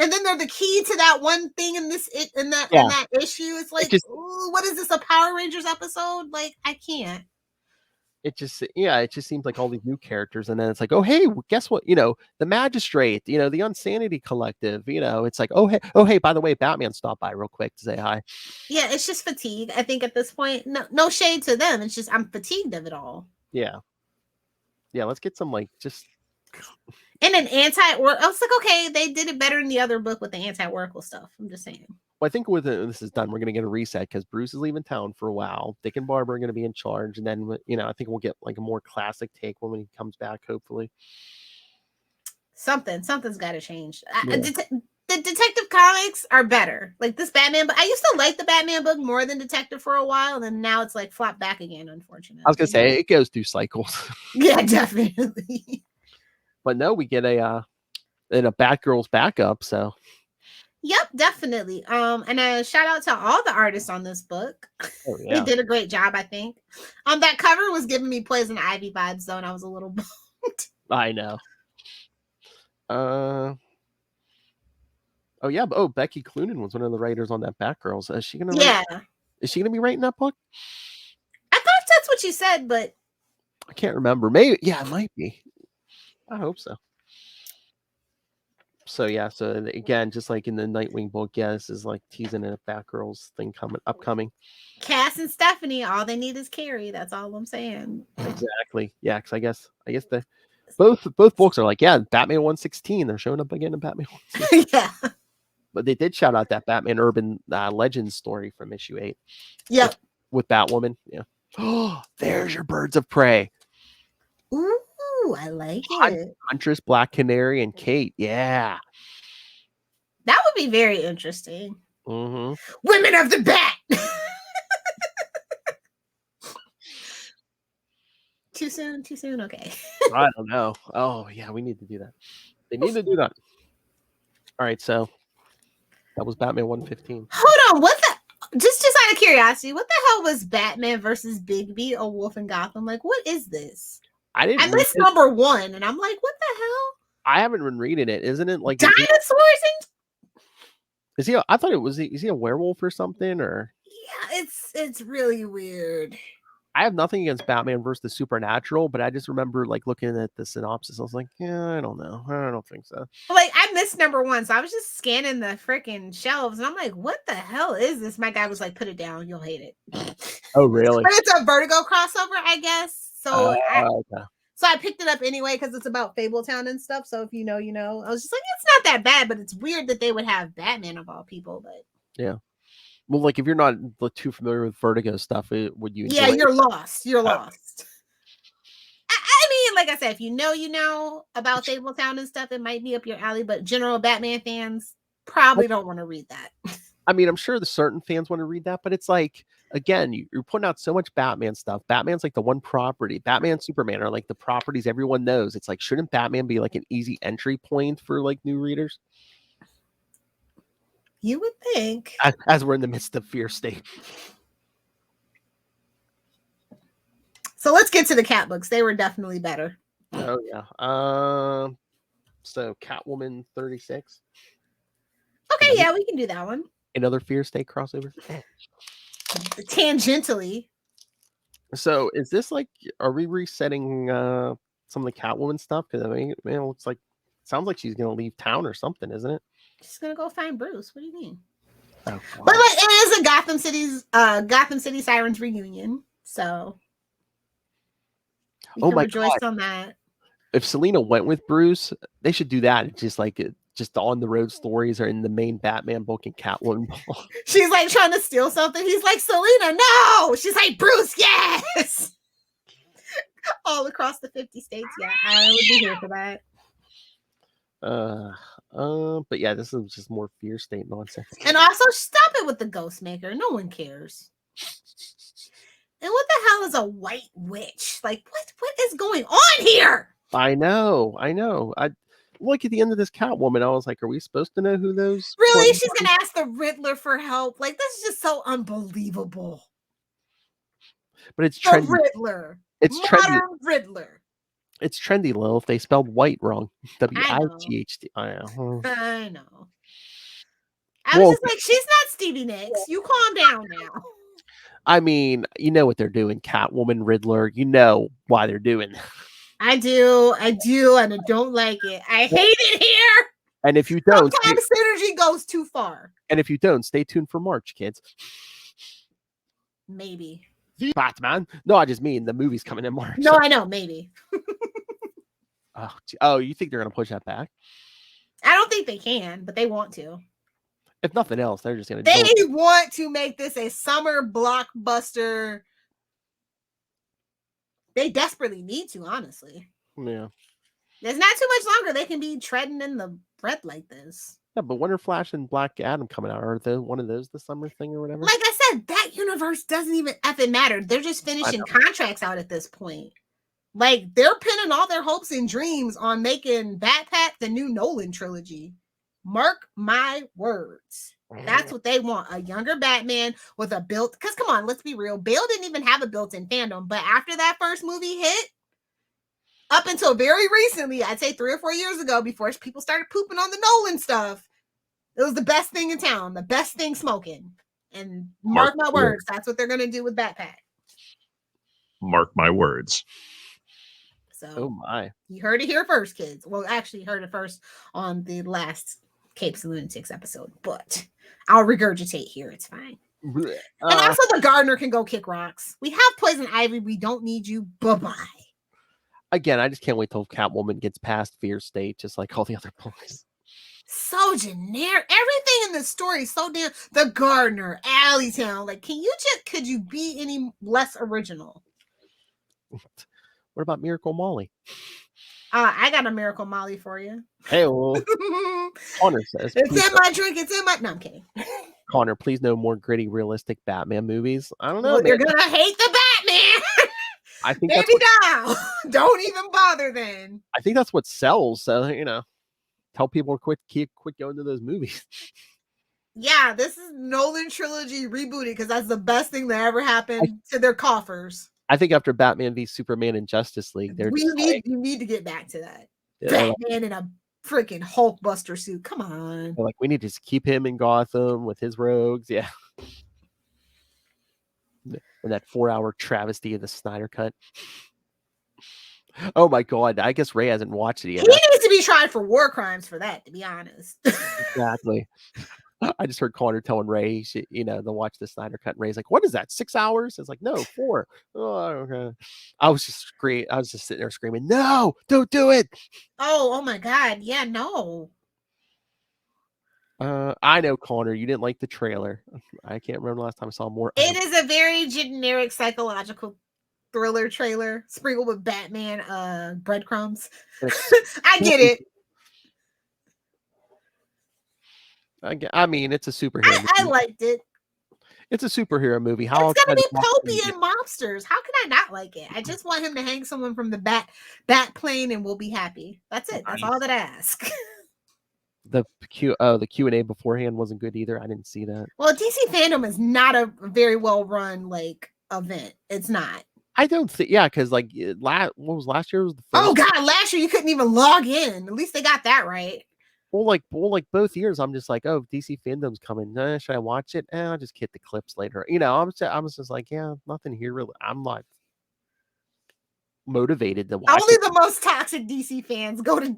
and then they're the key to that one thing in that issue. It's what is this, a Power Rangers episode? I can't. It just seems like all these new characters, and then it's oh hey, guess what? The Magistrate, the Unsanity Collective. It's oh hey, by the way, Batman stopped by real quick to say hi. Yeah, it's just fatigue. I think at this point, no shade to them. It's just I'm fatigued of it all. Yeah. Let's get some just. And an anti-Oracle. I was okay, they did it better in the other book with the anti-Oracle stuff. I'm just saying. Well, I think when this is done, we're going to get a reset because Bruce is leaving town for a while. Dick and Barbara are going to be in charge. And then, I think we'll get a more classic take when he comes back, hopefully. Something's got to change. Yeah. The Detective comics are better. Like this Batman, but I used to like the Batman book more than Detective for a while, and then now it's like flopped back again, unfortunately. I was gonna say it goes through cycles. Yeah, definitely. But no, we get a Batgirl's backup, so Yep, definitely. And a shout out to all the artists on this book. oh, They yeah. did a great job, I think. That cover was giving me Poison Ivy vibes though, and I was a little bummed. I know. Oh yeah, Becky Cloonan was one of the writers on that Batgirls. Is she gonna Yeah. Is she gonna be writing that book? I thought that's what you said, but I can't remember. Maybe, yeah, it might be. I hope so. So yeah, so again, just like in the Nightwing book, yeah, this is like teasing a Batgirls thing upcoming. Cass and Stephanie, all they need is Carrie. That's all I'm saying. Exactly. Yeah, because I guess the both books are like, yeah, Batman 116. They're showing up again in Batman 116. Yeah. But they did shout out that Batman Urban Legends story from issue 8. Yep. With Batwoman. Yeah. Oh, there's your Birds of Prey. Ooh, I like it. Huntress, Black Canary, and Kate. Yeah. That would be very interesting. Mm-hmm. Women of the Bat. Too soon? Okay. I don't know. Oh, yeah, we need to do that. They need to do that. All right, so that was Batman 115. Hold on, what the? Just out of curiosity, what the hell was Batman versus Bigby, A Wolf in Gotham? Like, what is this? I missed number 1, and I'm like, what the hell? I haven't been reading it. Isn't it like dinosaurs? Is he? I thought it was. Is he a werewolf or something? Or yeah, it's really weird. I have nothing against Batman versus the Supernatural, but I just remember like looking at the synopsis. I was like, yeah, I don't know. I don't think so. Like I missed number 1, so I was just scanning the freaking shelves, and I'm like, what the hell is this? My guy was like, put it down, you'll hate it. Oh, really? But it's a Vertigo crossover, I guess. So okay. So I picked it up anyway because it's about Fabletown and stuff. So if you know, you know. I was just like, it's not that bad, but it's weird that they would have Batman of all people. But yeah. Well, like if you're not too familiar with Vertigo stuff, would you? Yeah, you're lost. You're lost. I mean, like I said, if you know about Fabletown and stuff, it might be up your alley. But general Batman fans probably don't want to read that. I mean, I'm sure the certain fans want to read that, but it's like, again, you're putting out so much Batman stuff. Batman's like the one property. Batman, Superman are like the properties everyone knows. It's like, shouldn't Batman be like an easy entry point for like new readers? You would think. As we're in the midst of Fear State. So let's get to the cat books. They were definitely better. Oh, yeah. So Catwoman 36. Okay, yeah, we can do that one. Another Fear State crossover. Tangentially. So is this like, are we resetting some of the Catwoman stuff? Because I mean, it looks like, sounds like she's going to leave town or something, isn't it? She's going to go find Bruce. What do you mean? Oh, but it is a Gotham City Sirens reunion. So we can rejoice on that. If Selena went with Bruce, they should do that. It's just like just the on the road stories are in the main Batman book and Catwoman book. She's like trying to steal something. He's like, Selena, no. She's like, Bruce, yes. All across the 50 states. Yeah, I would be here for that. But yeah, this is just more Fear State nonsense. And also, stop it with the Ghost Maker. No one cares. And what the hell is a white witch? Like, what is going on here? I know. I look at the end of this Catwoman. I was like, are we supposed to know who those? Really? She's gonna ask the Riddler for help. Like, this is just so unbelievable. But it's trendy. The Riddler. It's modern trendy. Riddler. It's trendy, Lil. If they spelled white wrong, W-I-T-H-T. I know. I know. I was just like, she's not Stevie Nicks. You calm down now. I mean, you know what they're doing, Catwoman, Riddler. You know why they're doing. I do, and I don't like it. I hate it here. And if you don't, sometimes synergy goes too far. And if you don't, stay tuned for March, kids. Maybe. Batman? No, I just mean the movie's coming in March. No, I know, maybe. Oh, you think they're gonna push that back? I don't think they can, but they want to. If nothing else, they're just gonna. They want to make this a summer blockbuster. They desperately need to, honestly. Yeah. There's not too much longer. They can be treading in the bread like this. Yeah, but Winter Flash and Black Adam coming out, are one of those the summer thing or whatever? Like I said, that universe doesn't even effing matter. They're just finishing contracts out at this point. Like, they're pinning all their hopes and dreams on making Batpat the new Nolan trilogy. Mark my words. That's what they want. A younger Batman with a built... Because, come on, let's be real. Bale didn't even have a built-in fandom. But after that first movie hit, up until very recently, I'd say 3 or 4 years ago, before people started pooping on the Nolan stuff, it was the best thing in town. The best thing smoking. And mark my words, that's what they're going to do with Batpat. Mark my words. So, oh my. You heard it here first, kids. Well, actually, you heard it first on the last Capes and Lunatics episode, but I'll regurgitate here. It's fine. And also, the gardener can go kick rocks. We have Poison Ivy. We don't need you. Bye-bye. Again, I just can't wait till Catwoman gets past Fear State, just like all the other boys. So generic. Everything in the story is so damn... The gardener, Alleytown. Like, could you be any less original? What about Miracle Molly? I got a Miracle Molly for you. Hey, well, Connor says it's in my drink. It's in my... No, I'm kidding. Connor, please no more gritty, realistic Batman movies. I don't know. Well, you're gonna hate the Batman. I think maybe now. Don't even bother then. I think that's what sells. So tell people to quit going to those movies. Yeah, this is Nolan trilogy rebooted because that's the best thing that ever happened to their coffers. I think after Batman v Superman and Justice League, you need to get back to that. Yeah, Batman in a freaking Hulkbuster suit. Come on. Like, we need to just keep him in Gotham with his rogues. Yeah. And that 4-hour travesty of the Snyder Cut. Oh my God. I guess Ray hasn't watched it yet. He needs to be tried for war crimes for that, to be honest. Exactly. I just heard Connor telling Ray, to watch the Snyder Cut. And Ray's like, what is that? 6 hours? It's like, no, 4. Oh, okay. I was just sitting there screaming, no, don't do it. Oh my God. Yeah, no. I know, Connor, you didn't like the trailer. I can't remember the last time I saw more. It is a very generic psychological thriller trailer sprinkled with Batman breadcrumbs. I get it. I mean, it's a superhero movie. I liked it. It's a superhero movie. It's gonna be pulpy and mobsters. How can I not like it? I just want him to hang someone from the bat plane and we'll be happy. That's it. That's all that I ask. The Q&A beforehand wasn't good either. I didn't see that. Well, DC fandom is not a very well run event. It's not. I don't think, because what was last year? Was the first? Oh God, last year you couldn't even log in. At least they got that right. Well, both years, I'm just like, oh, DC fandom's coming. Should I watch it? I'll just get the clips later. I was just like, yeah, nothing here really. I'm not motivated to watch. Only the most toxic DC fans go to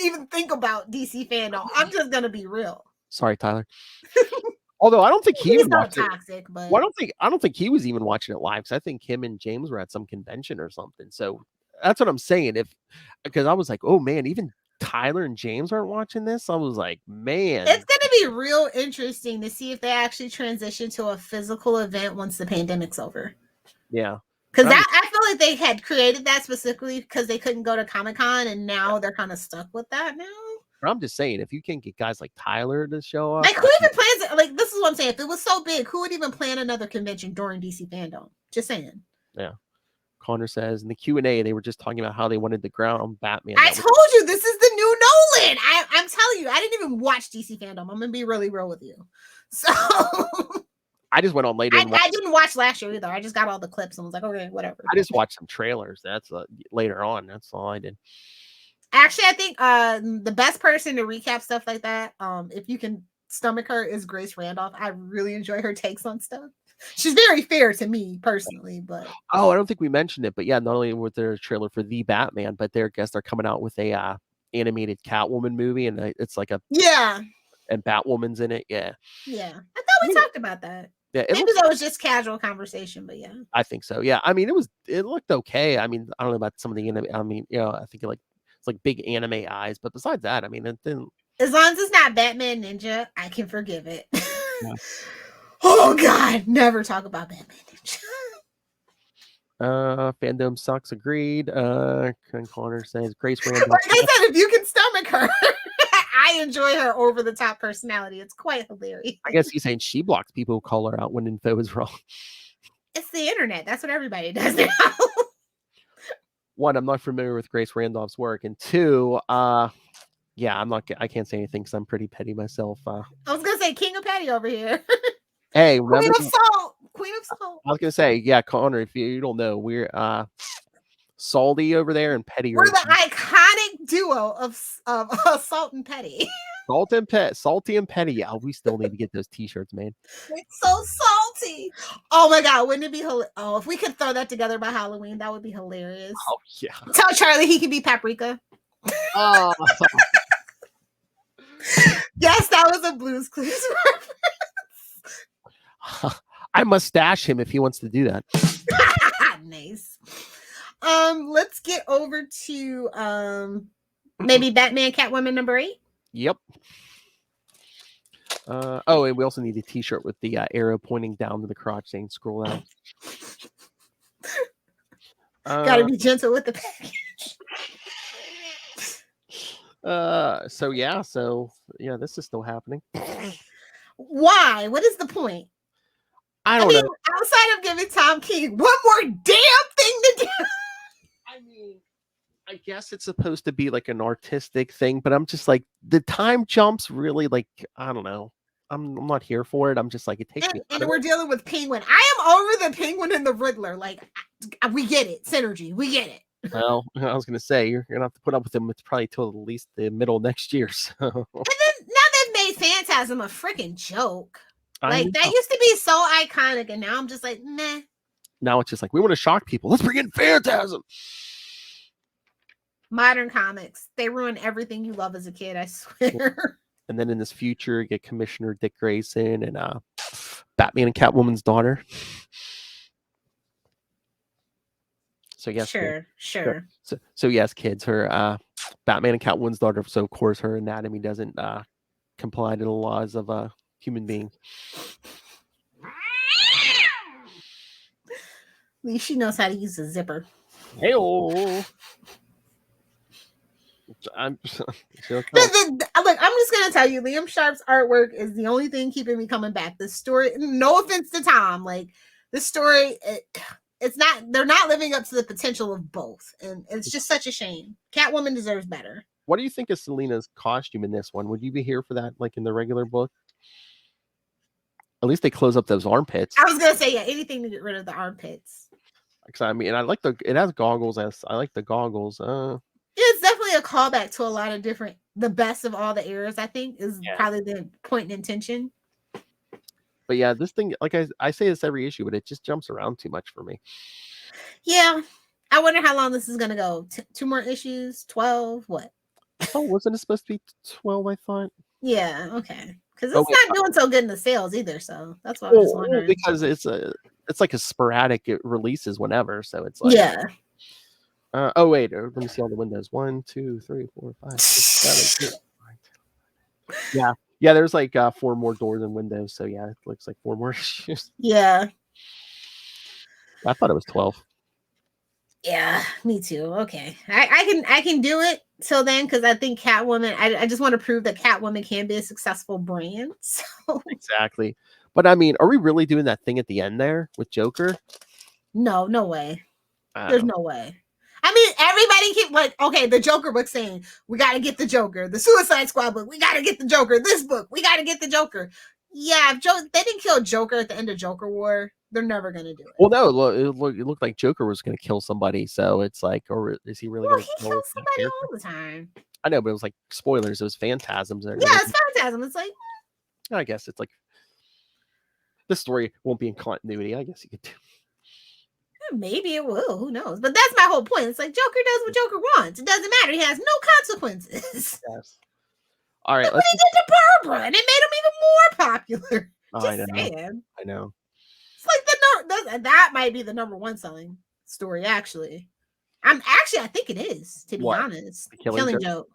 even think about DC fandom. I'm just gonna be real. Sorry, Tyler. Although I don't think he was not toxic, but well, I don't think he was even watching it live because I think him and James were at some convention or something. So that's what I'm saying. Because I was like, oh man, even Tyler and James aren't watching this. I was like, man, it's gonna be real interesting to see if they actually transition to a physical event once the pandemic's over. Yeah, because I feel like they had created that specifically because they couldn't go to Comic-Con, and now they're kind of stuck with that now. But I'm just saying, if you can get guys like Tyler to show up, like who even plans it? Like, this is what I'm saying. If it was so big, who would even plan another convention during DC fandom? Just saying. Yeah. Connor says in the Q&A, they were just talking about how they wanted the ground on Batman. I told you this is the new Nolan. I'm telling you, I didn't even watch DC fandom. I'm gonna be really real with you. So I just went on later. I didn't watch last year either. I just got all the clips and was like, okay, whatever. I just watched some trailers. That's later on. That's all I did. Actually, I think the best person to recap stuff like that, if you can stomach her, is Grace Randolph. I really enjoy her takes on stuff. She's very fair to me personally, but I don't think we mentioned it, but yeah, not only with their trailer for The Batman, but they're coming out with a animated Catwoman movie, and it's like and Batwoman's in it. Yeah. I thought we talked about that. Yeah, maybe that was just casual conversation, but yeah, I think so. Yeah, I mean, it looked okay. I mean, I don't know about some of the anime. I mean, I think it's like big anime eyes, but besides that, I mean, it didn't. As long as it's not Batman Ninja, I can forgive it. Yeah. Oh God, never talk about Batman Ninja. Fandom sucks. Agreed. Ken Connor says Grace Randolph. Like I said, if you can stomach her, I enjoy her over the top personality. It's quite hilarious. I guess he's saying she blocks people who call her out when info is wrong. It's the internet. That's what everybody does now. One, I'm not familiar with Grace Randolph's work, and two, yeah, I can't say anything because I'm pretty petty myself. I was gonna say King of Petty over here. Hey, Queen of Salt. Queen of Salt. I was gonna say, yeah, Connor. If you don't know, we're salty over there and petty. We're the iconic duo of Salt and Petty. Salty and petty. Oh, we still need to get those T-shirts, man. It's so salty. Oh my God, wouldn't it be hilarious? Oh, if we could throw that together by Halloween, that would be hilarious. Oh yeah. Tell Charlie he can be Paprika. Oh. Yes, that was a Blue's Clues reference. I must stash him if he wants to do that. Nice. Let's get over to maybe Batman Catwoman number 8. Yep. Oh, and we also need a T-shirt with the arrow pointing down to the crotch saying "scroll out." Gotta be gentle with the package. So yeah, this is still happening. Why? What is the point? I don't know. Outside of giving Tom King one more damn thing to do. I mean, I guess it's supposed to be like an artistic thing, but I'm just like the time jumps really like I don't know. I'm not here for it. I'm just like it takes me. And we're dealing with Penguin. I am over the Penguin and the Riddler. Like we get it, synergy. We get it. Well, I was gonna say you're gonna have to put up with them. It's probably till at least the middle of next year. So. And then now they've made Phantasm a freaking joke. Like that know. used to be so iconic, and now I'm just like, meh. Now it's just like we want to shock people. Let's bring in Phantasm. Modern comics, they ruin everything you love as a kid. I swear. And then in this future, you get Commissioner Dick Grayson and Batman and Catwoman's daughter. So yes, sure. So yes, kids, her Batman and Catwoman's daughter. So of course her anatomy doesn't comply to the laws of a human being. At least she knows how to use a zipper. Hey-oh. I'm Look, I'm just gonna tell you, Liam Sharp's artwork is the only thing keeping me coming back. The story, no offense to Tom, like the story, it's not. They're not living up to the potential of both, and it's just such a shame. Catwoman deserves better. What do you think of Selena's costume in this one? Would you be here for that, like in the regular book? At least they close up those armpits. I was gonna say, yeah, anything to get rid of the armpits. Because I mean, I like it has goggles. I like the goggles. It's definitely a callback to a lot of different. The best of all the eras, I think, is probably the point and intention. But yeah, this thing, like I say this every issue, but it just jumps around too much for me. Yeah, I wonder how long this is gonna go. 2 more issues, 12. What? Oh, wasn't it supposed to be 12? I thought. Yeah. Okay. Because it's not doing so good in the sales either, so that's why I was wondering. Because it's like a sporadic. It releases whenever, so it's like oh wait, let me see all the windows. 1, 2, 3, 4, 5, 6, 7, 8. Yeah. There's like 4 more doors and windows, so yeah, it looks like 4 more issues. Yeah. I thought it was 12. Yeah, me too. Okay, I can do it till then because I think Catwoman. I just want to prove that Catwoman can be a successful brand. So exactly. But I mean, are we really doing that thing at the end there with Joker? No way. There's no way. I mean, everybody keep like, okay, the Joker book saying we got to get the Joker. The Suicide Squad book, we got to get the Joker. This book, we got to get the Joker. Yeah, if they didn't kill Joker at the end of Joker War, they're never gonna do it. Well, no, it looked like Joker was gonna kill somebody, so it's like, or is he really? Well, he kills somebody all the time. I know, but it was like spoilers. It was phantasms. Yeah, it's phantasm. It's like, I guess it's like this story won't be in continuity. I guess you could do. Maybe it will. Who knows? But that's my whole point. It's like Joker does what Joker wants. It doesn't matter. He has no consequences. Yes. All right. Look what he did to Barbara, and it made him even more popular. Just saying. I know. It's like that might be the number 1 selling story. Actually, I think it is. To be honest, Killing Joke.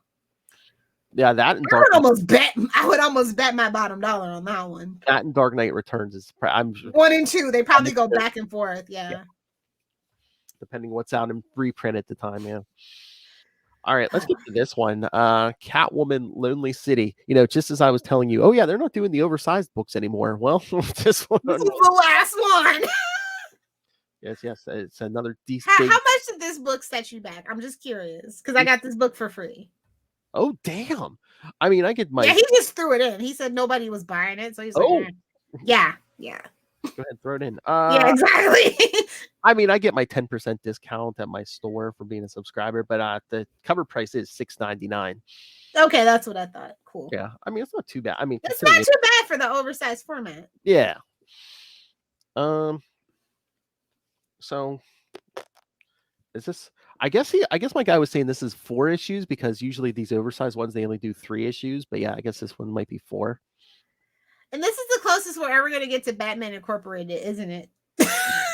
Yeah, that and I would almost bet my bottom dollar on that one. That and Dark Knight Returns is. I'm 1 and 2. They probably go back and forth. Yeah. depending what's out in reprint at the time. Yeah. All right, let's get to this one. Catwoman, Lonely City. Just as I was telling you, oh yeah, they're not doing the oversized books anymore. Well, this one. This is the last one. Yes, it's another decent. How much did this book set you back? I'm just curious because I got this book for free. Oh damn! I mean, I get my. Yeah, he just threw it in. He said nobody was buying it, so he's like, yeah. Go ahead, throw it in. Yeah, exactly. I mean, I get my 10% discount at my store for being a subscriber, but the cover price is $6.99. Okay, that's what I thought. Cool. Yeah, I mean, it's not too bad. I mean, it's not too bad for the oversized format. Yeah. So is this? I guess my guy was saying this is 4 issues because usually these oversized ones they only do 3 issues, but yeah, I guess this one might be 4. And this is the closest we're ever gonna get to Batman Incorporated, isn't it?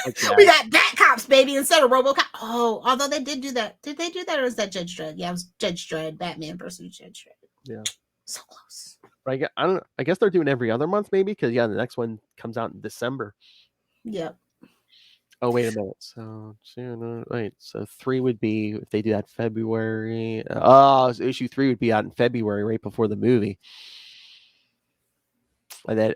Okay. We got Bat Cops, baby, instead of RoboCop. Oh, although they did do that. Did they do that, or was that Judge Dredd? Yeah, it was Judge Dredd, Batman versus Judge Dredd. Yeah, so close. But I guess they're doing every other month, maybe, because the next one comes out in December. Yep. Oh wait a minute. So 3 would be if they do that February. So issue 3 would be out in February, right before the movie. And then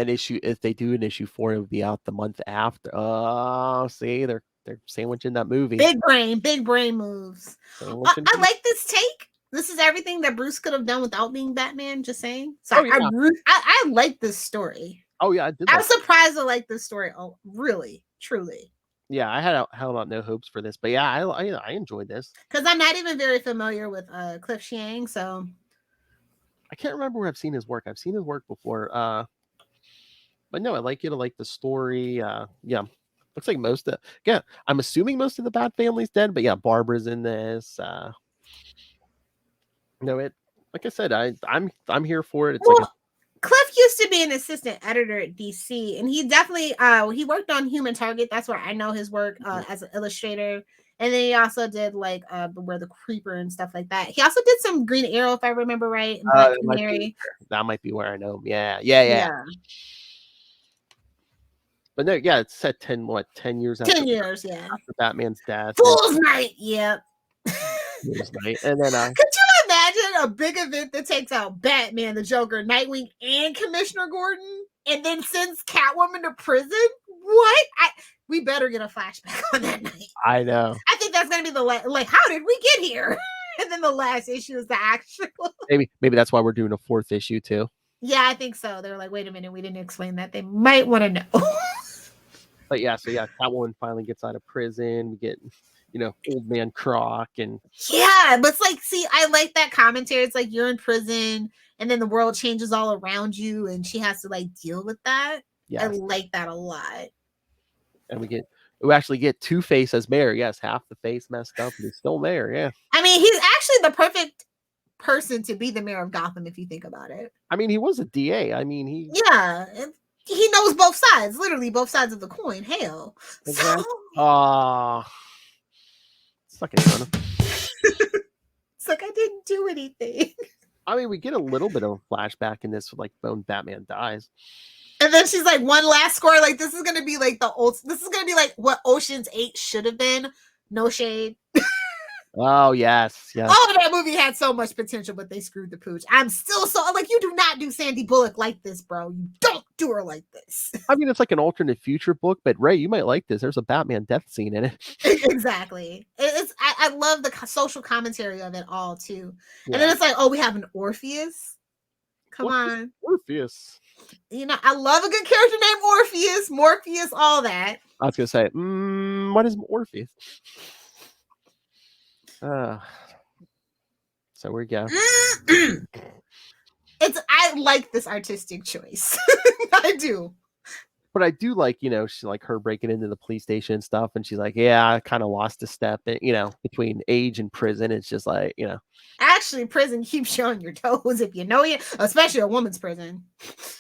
if they do an issue 4, it would be out the month after. Oh, see, they're sandwiching that movie. Big brain moves. I like this take. This is everything that Bruce could have done without being Batman. Just saying. So I like this story. Oh yeah, I'm surprised I like this story. Oh, really, truly. Yeah, I had held out no hopes for this, but yeah, I enjoyed this because I'm not even very familiar with Cliff Chiang, so. I can't remember where I've seen his work. I've seen his work before. But no, I like it. I like the story. Yeah. Looks like I'm assuming most of the Bat family's dead, but yeah, Barbara's in this. Like I said, I'm here for it. It's Cliff used to be an assistant editor at DC, and he definitely he worked on Human Target. That's where I know his work as an illustrator. And then he also did like Where the Creeper and stuff like that. He also did some Green Arrow, if I remember right. That might be where I know him. Yeah. But no, yeah, it's set 10 years after 10 years, yeah. After Batman's death. Fool's Night, yep. Fool's Night. And then could you imagine a big event that takes out Batman, the Joker, Nightwing, and Commissioner Gordon, and then sends Catwoman to prison? What? We better get a flashback on that night. I know. I think that's gonna be the how did we get here? And then the last issue is the actual. Maybe that's why we're doing a 4th issue too. Yeah, I think so. They're like, wait a minute, we didn't explain that. They might want to know. But yeah, Catwoman finally gets out of prison. We get, Old Man Croc and. Yeah, but it's like, see, I like that commentary. It's like you're in prison, and then the world changes all around you, and she has to deal with that. Yes. I like that a lot. And we actually get Two-Face as mayor. Yes, half the face messed up, and he's still mayor. Yeah. I mean, he's actually the perfect person to be the mayor of Gotham, if you think about it. I mean, he was a DA. I mean, he knows both sides, literally both sides of the coin. Hell. Exactly. Suck it, Donna. It's like I didn't do anything. I mean, we get a little bit of a flashback in this, when Batman dies. And then she's like, one last score. Like, this is going to be like this is going to be like what Ocean's 8 should have been. No shade. Oh, yes. Oh, that movie had so much potential, but they screwed the pooch. I'm still you do not do Sandy Bullock like this, bro. You don't do her like this. I mean, it's like an alternate future book, but Ray, you might like this. There's a Batman death scene in it. Exactly. I love the social commentary of it all, too. Yeah. And then it's like, oh, we have an Orpheus. Come on. Orpheus. I love a good character named Orpheus, Morpheus, all that. I was going to say, what is Orpheus? So we go. I like this artistic choice. I do. But I do like, she's like her breaking into the police station and stuff, and she's like, yeah, I kind of lost a step, between age and prison. It's just like, Actually, prison keeps you on your toes if you know it, especially a woman's prison.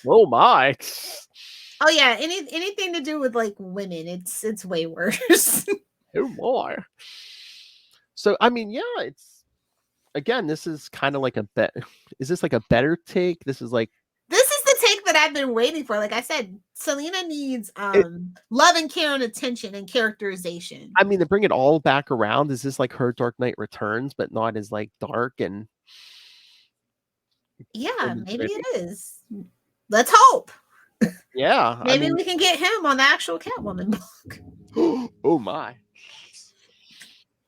Oh my. Oh yeah, anything to do with women, it's way worse. Oh my. So I mean, yeah, it's again, this is kind of like is this like a better take? This is the take that I've been waiting for. Like I said, Selena needs love and care and attention and characterization. I mean, to bring it all back around, is this like her Dark Knight Returns, but not as like dark and yeah, maybe it is. Let's hope. Yeah, maybe we can get him on the actual Catwoman book. Oh my!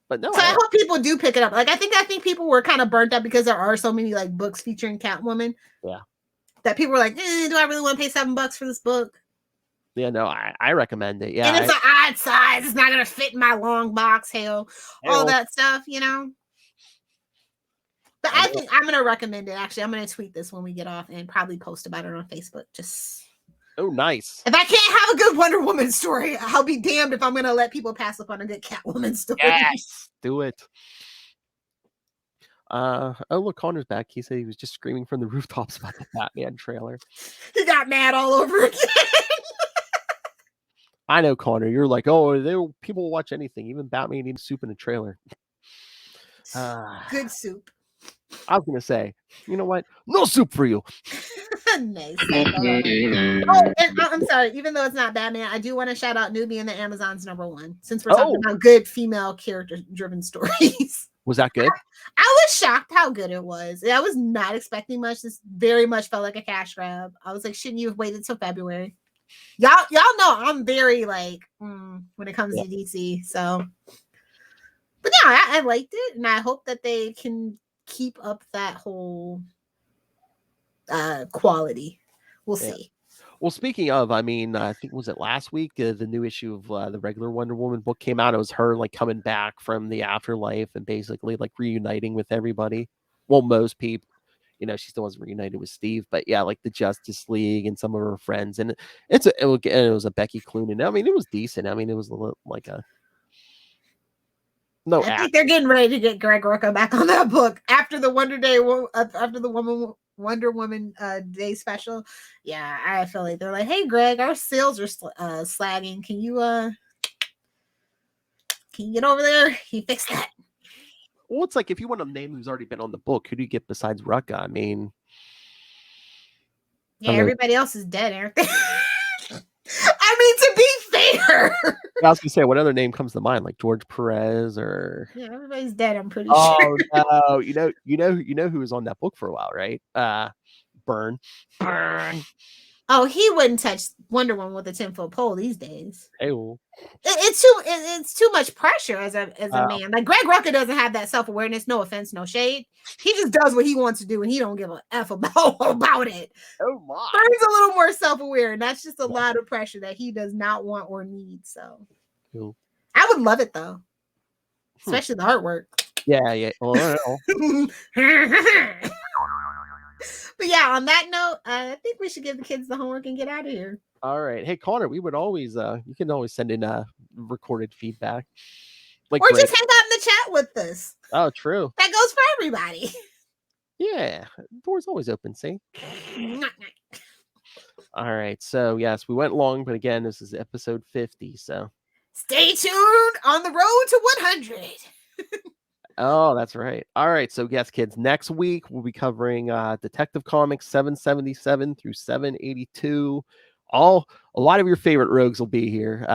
But no, so I hope people do pick it up. Like I think people were kind of burnt out because there are so many like books featuring Catwoman. Yeah. That people were like, do I really want to pay $7 for this book? Yeah, no, I recommend it. Yeah, and it's an odd size. It's not gonna fit in my long box. All that stuff, you know. But I think I'm gonna recommend it. Actually, I'm gonna tweet this when we get off and probably post about it on Facebook. Just nice. If I can't have a good Wonder Woman story, I'll be damned if I'm gonna let people pass up on a good Catwoman story. Yes, do it. Look, Connor's back. He said he was just screaming from the rooftops about the Batman trailer. He got mad all over again. I know, Connor. You're like, people will watch anything, even Batman eating soup in a trailer. Good soup. I was gonna say, you know what? No soup for you. Nice. And I'm sorry. Even though it's not Batman, I do want to shout out Newbie and the Amazon's #1. Since we're talking about good female character-driven stories. Was that good? I was shocked how good it was. I was not expecting much. This very much felt like a cash grab. I was like, shouldn't you have waited till February? Y'all know I'm very like when it comes to DC. So, but yeah, I liked it, and I hope that they can keep up that whole quality. We'll see. Well, speaking of, I mean, I think was it last week the new issue of the regular Wonder Woman book came out. It was her like coming back from the afterlife and basically like reuniting with everybody. Well, most people, you know, she still wasn't reunited with Steve, but yeah, like the Justice League and some of her friends, and it was a Becky Cloonan. I mean, it was decent. I mean, it was a little like a no. I think they're getting ready to get Greg Rucka back on that book after the Wonder Woman Day special. Yeah, I feel like they're like, hey Greg, our sales are slagging. Can you get over there? Can you fix that? Well, it's like if you want to name who's already been on the book, who do you get besides Rucka? I mean, everybody else is dead, aren't they? I mean, to be fair. I was gonna say, what other name comes to mind? Like George Perez or everybody's dead, I'm pretty sure. Oh no, you know who was on that book for a while, right? Burn. Oh, he wouldn't touch Wonder Woman with a 10-foot pole these days. Ew. It's too much pressure as a man. Like Greg Rucka doesn't have that self-awareness. No offense, no shade. He just does what he wants to do, and he don't give a f about it. Oh my! Burns a little more self-aware, and that's just a lot of pressure that he does not want or need. So, I would love it though, especially the artwork. Yeah. Well, But yeah, on that note, I think we should give the kids the homework and get out of here. All right. Hey, Connor, we would always, you can always send in recorded feedback. Like, or just hang out in the chat with us. Oh, true. That goes for everybody. Yeah. Door's always open, see? All right. So, yes, we went long, but again, this is episode 50. So, stay tuned on the road to 100. Oh, that's right. All right. So, yes, kids, next week we'll be covering Detective Comics 777 through 782. A lot of your favorite rogues will be here.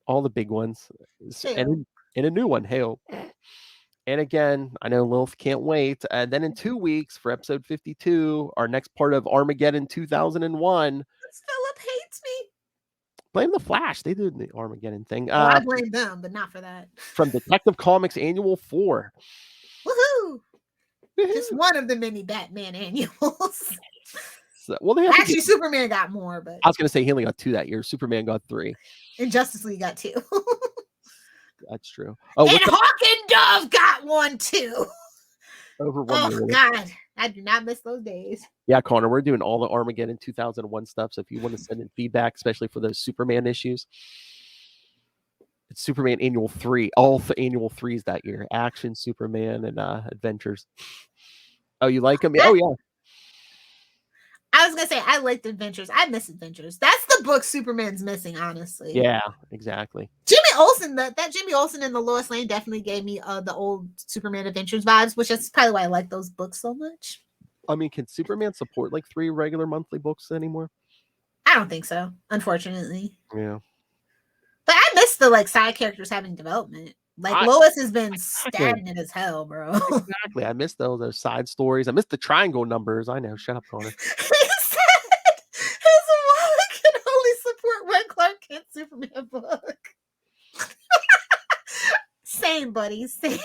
All the big ones. And a new one, Hail. And again, I know Lilith can't wait. And then in 2 weeks for episode 52, our next part of Armageddon 2001. Philip hates me. Blame the Flash. They did the Armageddon thing. Well, I blame them, but not for that. From Detective Comics Annual 4. Woohoo! Just one of the many Batman annuals. So, well, actually, Superman got more, but I was going to say he only got 2 that year. Superman got 3. And Justice League got 2. That's true. Oh, and Hawk and Dove got 1 too. Over 1 million. God, I do not miss those days. Yeah, Connor, we're doing all the Armageddon 2001 stuff. So if you want to send in feedback, especially for those Superman issues, it's Superman Annual 3. All the Annual 3s that year: Action, Superman, and Adventures. Oh, you like them? Oh yeah. I was gonna say I liked Adventures. I miss Adventures. That's the book Superman's missing, honestly. Yeah, exactly. Jimmy Olsen, that Jimmy Olsen and the Lois Lane definitely gave me the old Superman Adventures vibes, which is probably why I like those books so much. I mean, can Superman support like 3 regular monthly books anymore? I don't think so, unfortunately. Yeah. But I miss the like side characters having development. Like Lois has been stagnant as hell, bro. Exactly. I miss those side stories. I miss the triangle numbers. I know. Shut up, Connor. He said his wallet can only support one Clark Kent Superman book. Same, buddy. Same.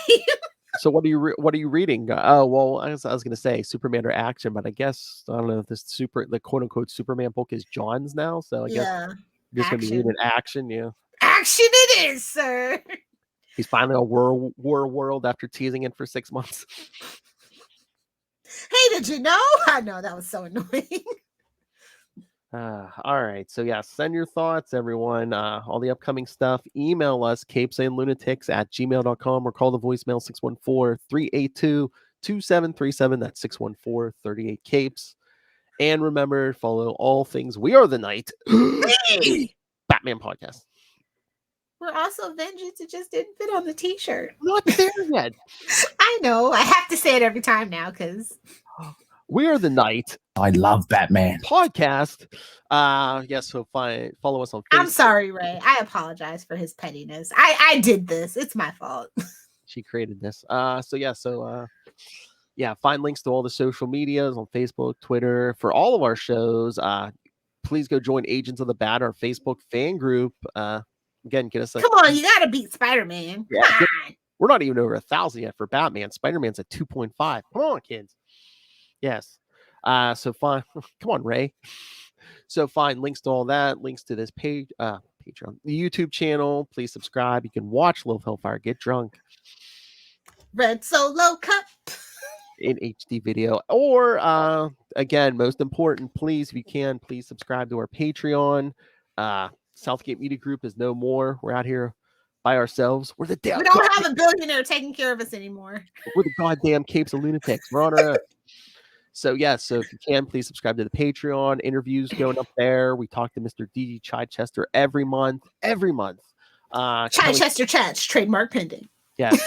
So what are you reading? Oh well, I was going to say Superman or action, but I guess I don't know if the quote unquote Superman book is John's now. So I guess you're just going to be reading action. Yeah, action it is, sir. He's finally a war world after teasing it for 6 months. Hey, did you know? I know that was so annoying. All right. So yeah, send your thoughts, everyone. All the upcoming stuff. Email us, capesandlunatics@gmail.com, or call the voicemail 614-382-2737. That's 614-38-CAPES. And remember, follow all things We Are the Night. Batman podcast. We're also Vengeance. It just didn't fit on the t-shirt. Not there yet. I know. I have to say it every time now because We Are the Night. I love Batman. Podcast. Yes, so follow us on Facebook. I'm sorry, Ray. I apologize for his pettiness. I did this. It's my fault. She created this. Find links to all the social medias on Facebook, Twitter for all of our shows. Please go join Agents of the Bat, our Facebook fan group. Again, get us Come on, you gotta beat Spider-Man. Come on. We're not even over 1,000 yet for Batman. Spider-Man's at 2.5. Come on, kids. Yes. So fine. Come on, Ray. So find links to all that, links to this page, Patreon, the YouTube channel. Please subscribe. You can watch Lil Hellfire Get Drunk. Red Solo Cup. In HD video. Or again, most important, please, if you can, please subscribe to our Patreon. Southgate Media Group is no more. We're out here by ourselves. We're the We don't have a billionaire taking care of us anymore. We're the goddamn Capes and Lunatics. We're on our own. So so if you can, please subscribe to the Patreon. Interviews going up there. We talk to Mr. D.G. Chichester every month. Chichester Chats, trademark pending. Yes.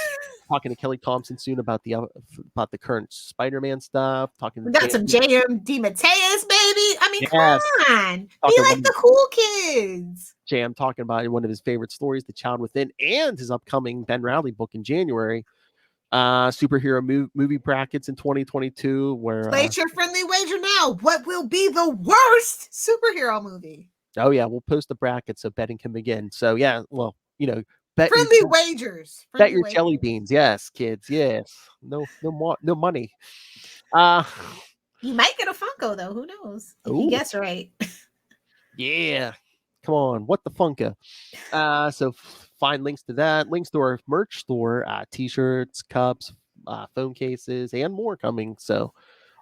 Talking to Kelly Thompson soon about the current Spider-Man stuff. We got some J.M. DeMatteis, baby. I mean, yes. Come on. Be like the cool kids. Jam talking about one of his favorite stories, The Child Within, and his upcoming Ben Rowley book in January. Superhero movie brackets in 2022. Where place your friendly wager now. What will be the worst superhero movie? Oh yeah, we'll post the brackets so betting can begin. So yeah, well, bet friendly wagers. Bet your jelly beans, yes, kids, yes. No money. You might get a Funko though. Who knows? If you guess right. Yeah. Come on, what the Funko? So find links to that, links to our merch store, t-shirts, cups, phone cases, and more coming. So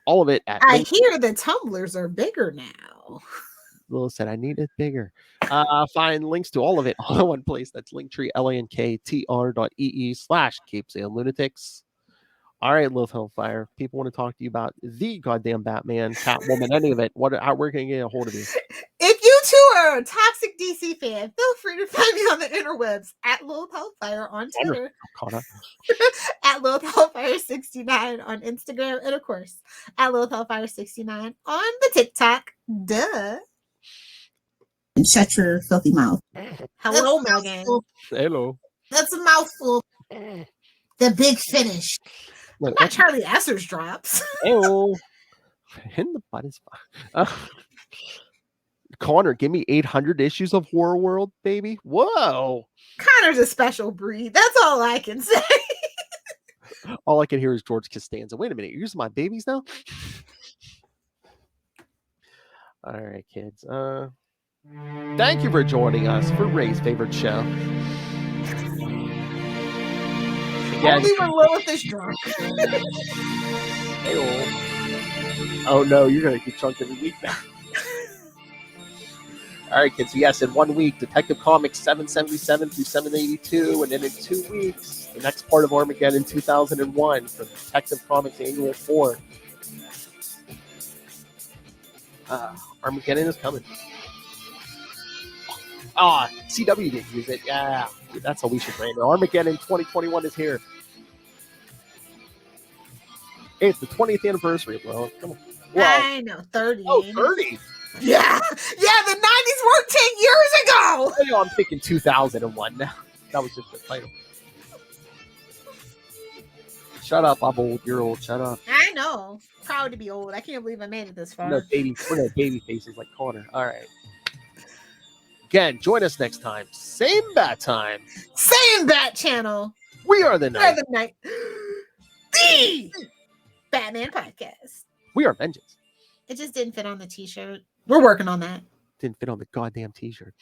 all of it at I hear the tumblers are bigger now. Lil said I need it bigger. Find links to all of it all in one place. That's Linktree, linktr.ee/capesandlunatics. All right, Lil Hellfire. People want to talk to you about the goddamn Batman, Catwoman, any of it. Where can I get a hold of you? If you too are a toxic DC fan, feel free to find me on the interwebs at Lil Hellfire on Twitter, at Lil Hellfire69 on Instagram, and of course at Lil Hellfire69 on the TikTok. Duh. And shut your filthy mouth. Hello, Megan. Hello. That's a mouthful. The big finish. Look, not Charlie Esser's drops. Hello. In the butt is fine. Connor, give me 800 issues of Horror World, baby. Whoa. Connor's a special breed. That's all I can say. All I can hear is George Costanza. Wait a minute. You're using my babies now? All right, kids. Thank you for joining us for Ray's favorite show. Again, only when Lilith is drunk. Oh no, you're gonna get drunk every week now. All right, kids. Yes, in 1 week, Detective Comics 777 through 782, and then in 2 weeks, the next part of Armageddon 2001 from Detective Comics Annual 4. Armageddon is coming. CW didn't use it. Yeah, that's how we should brand it. Armageddon 2021 is here. It's the 20th anniversary, bro. Come on. Well, I know, 30. oh, ain't it? 30. Yeah, the 90s were 10 years ago. I know I'm thinking 2001 now. That was just the title. Shut up, I'm old. You're old. Shut up. I know. Proud to be old. I can't believe I made it this far. We're no baby faces like Connor. All right. Again, join us next time. Same bat time. Same Bat Channel. We are the We're night. the night. The Batman Podcast. We are vengeance. It just didn't fit on the t-shirt. We're working on that. Didn't fit on the goddamn t-shirt.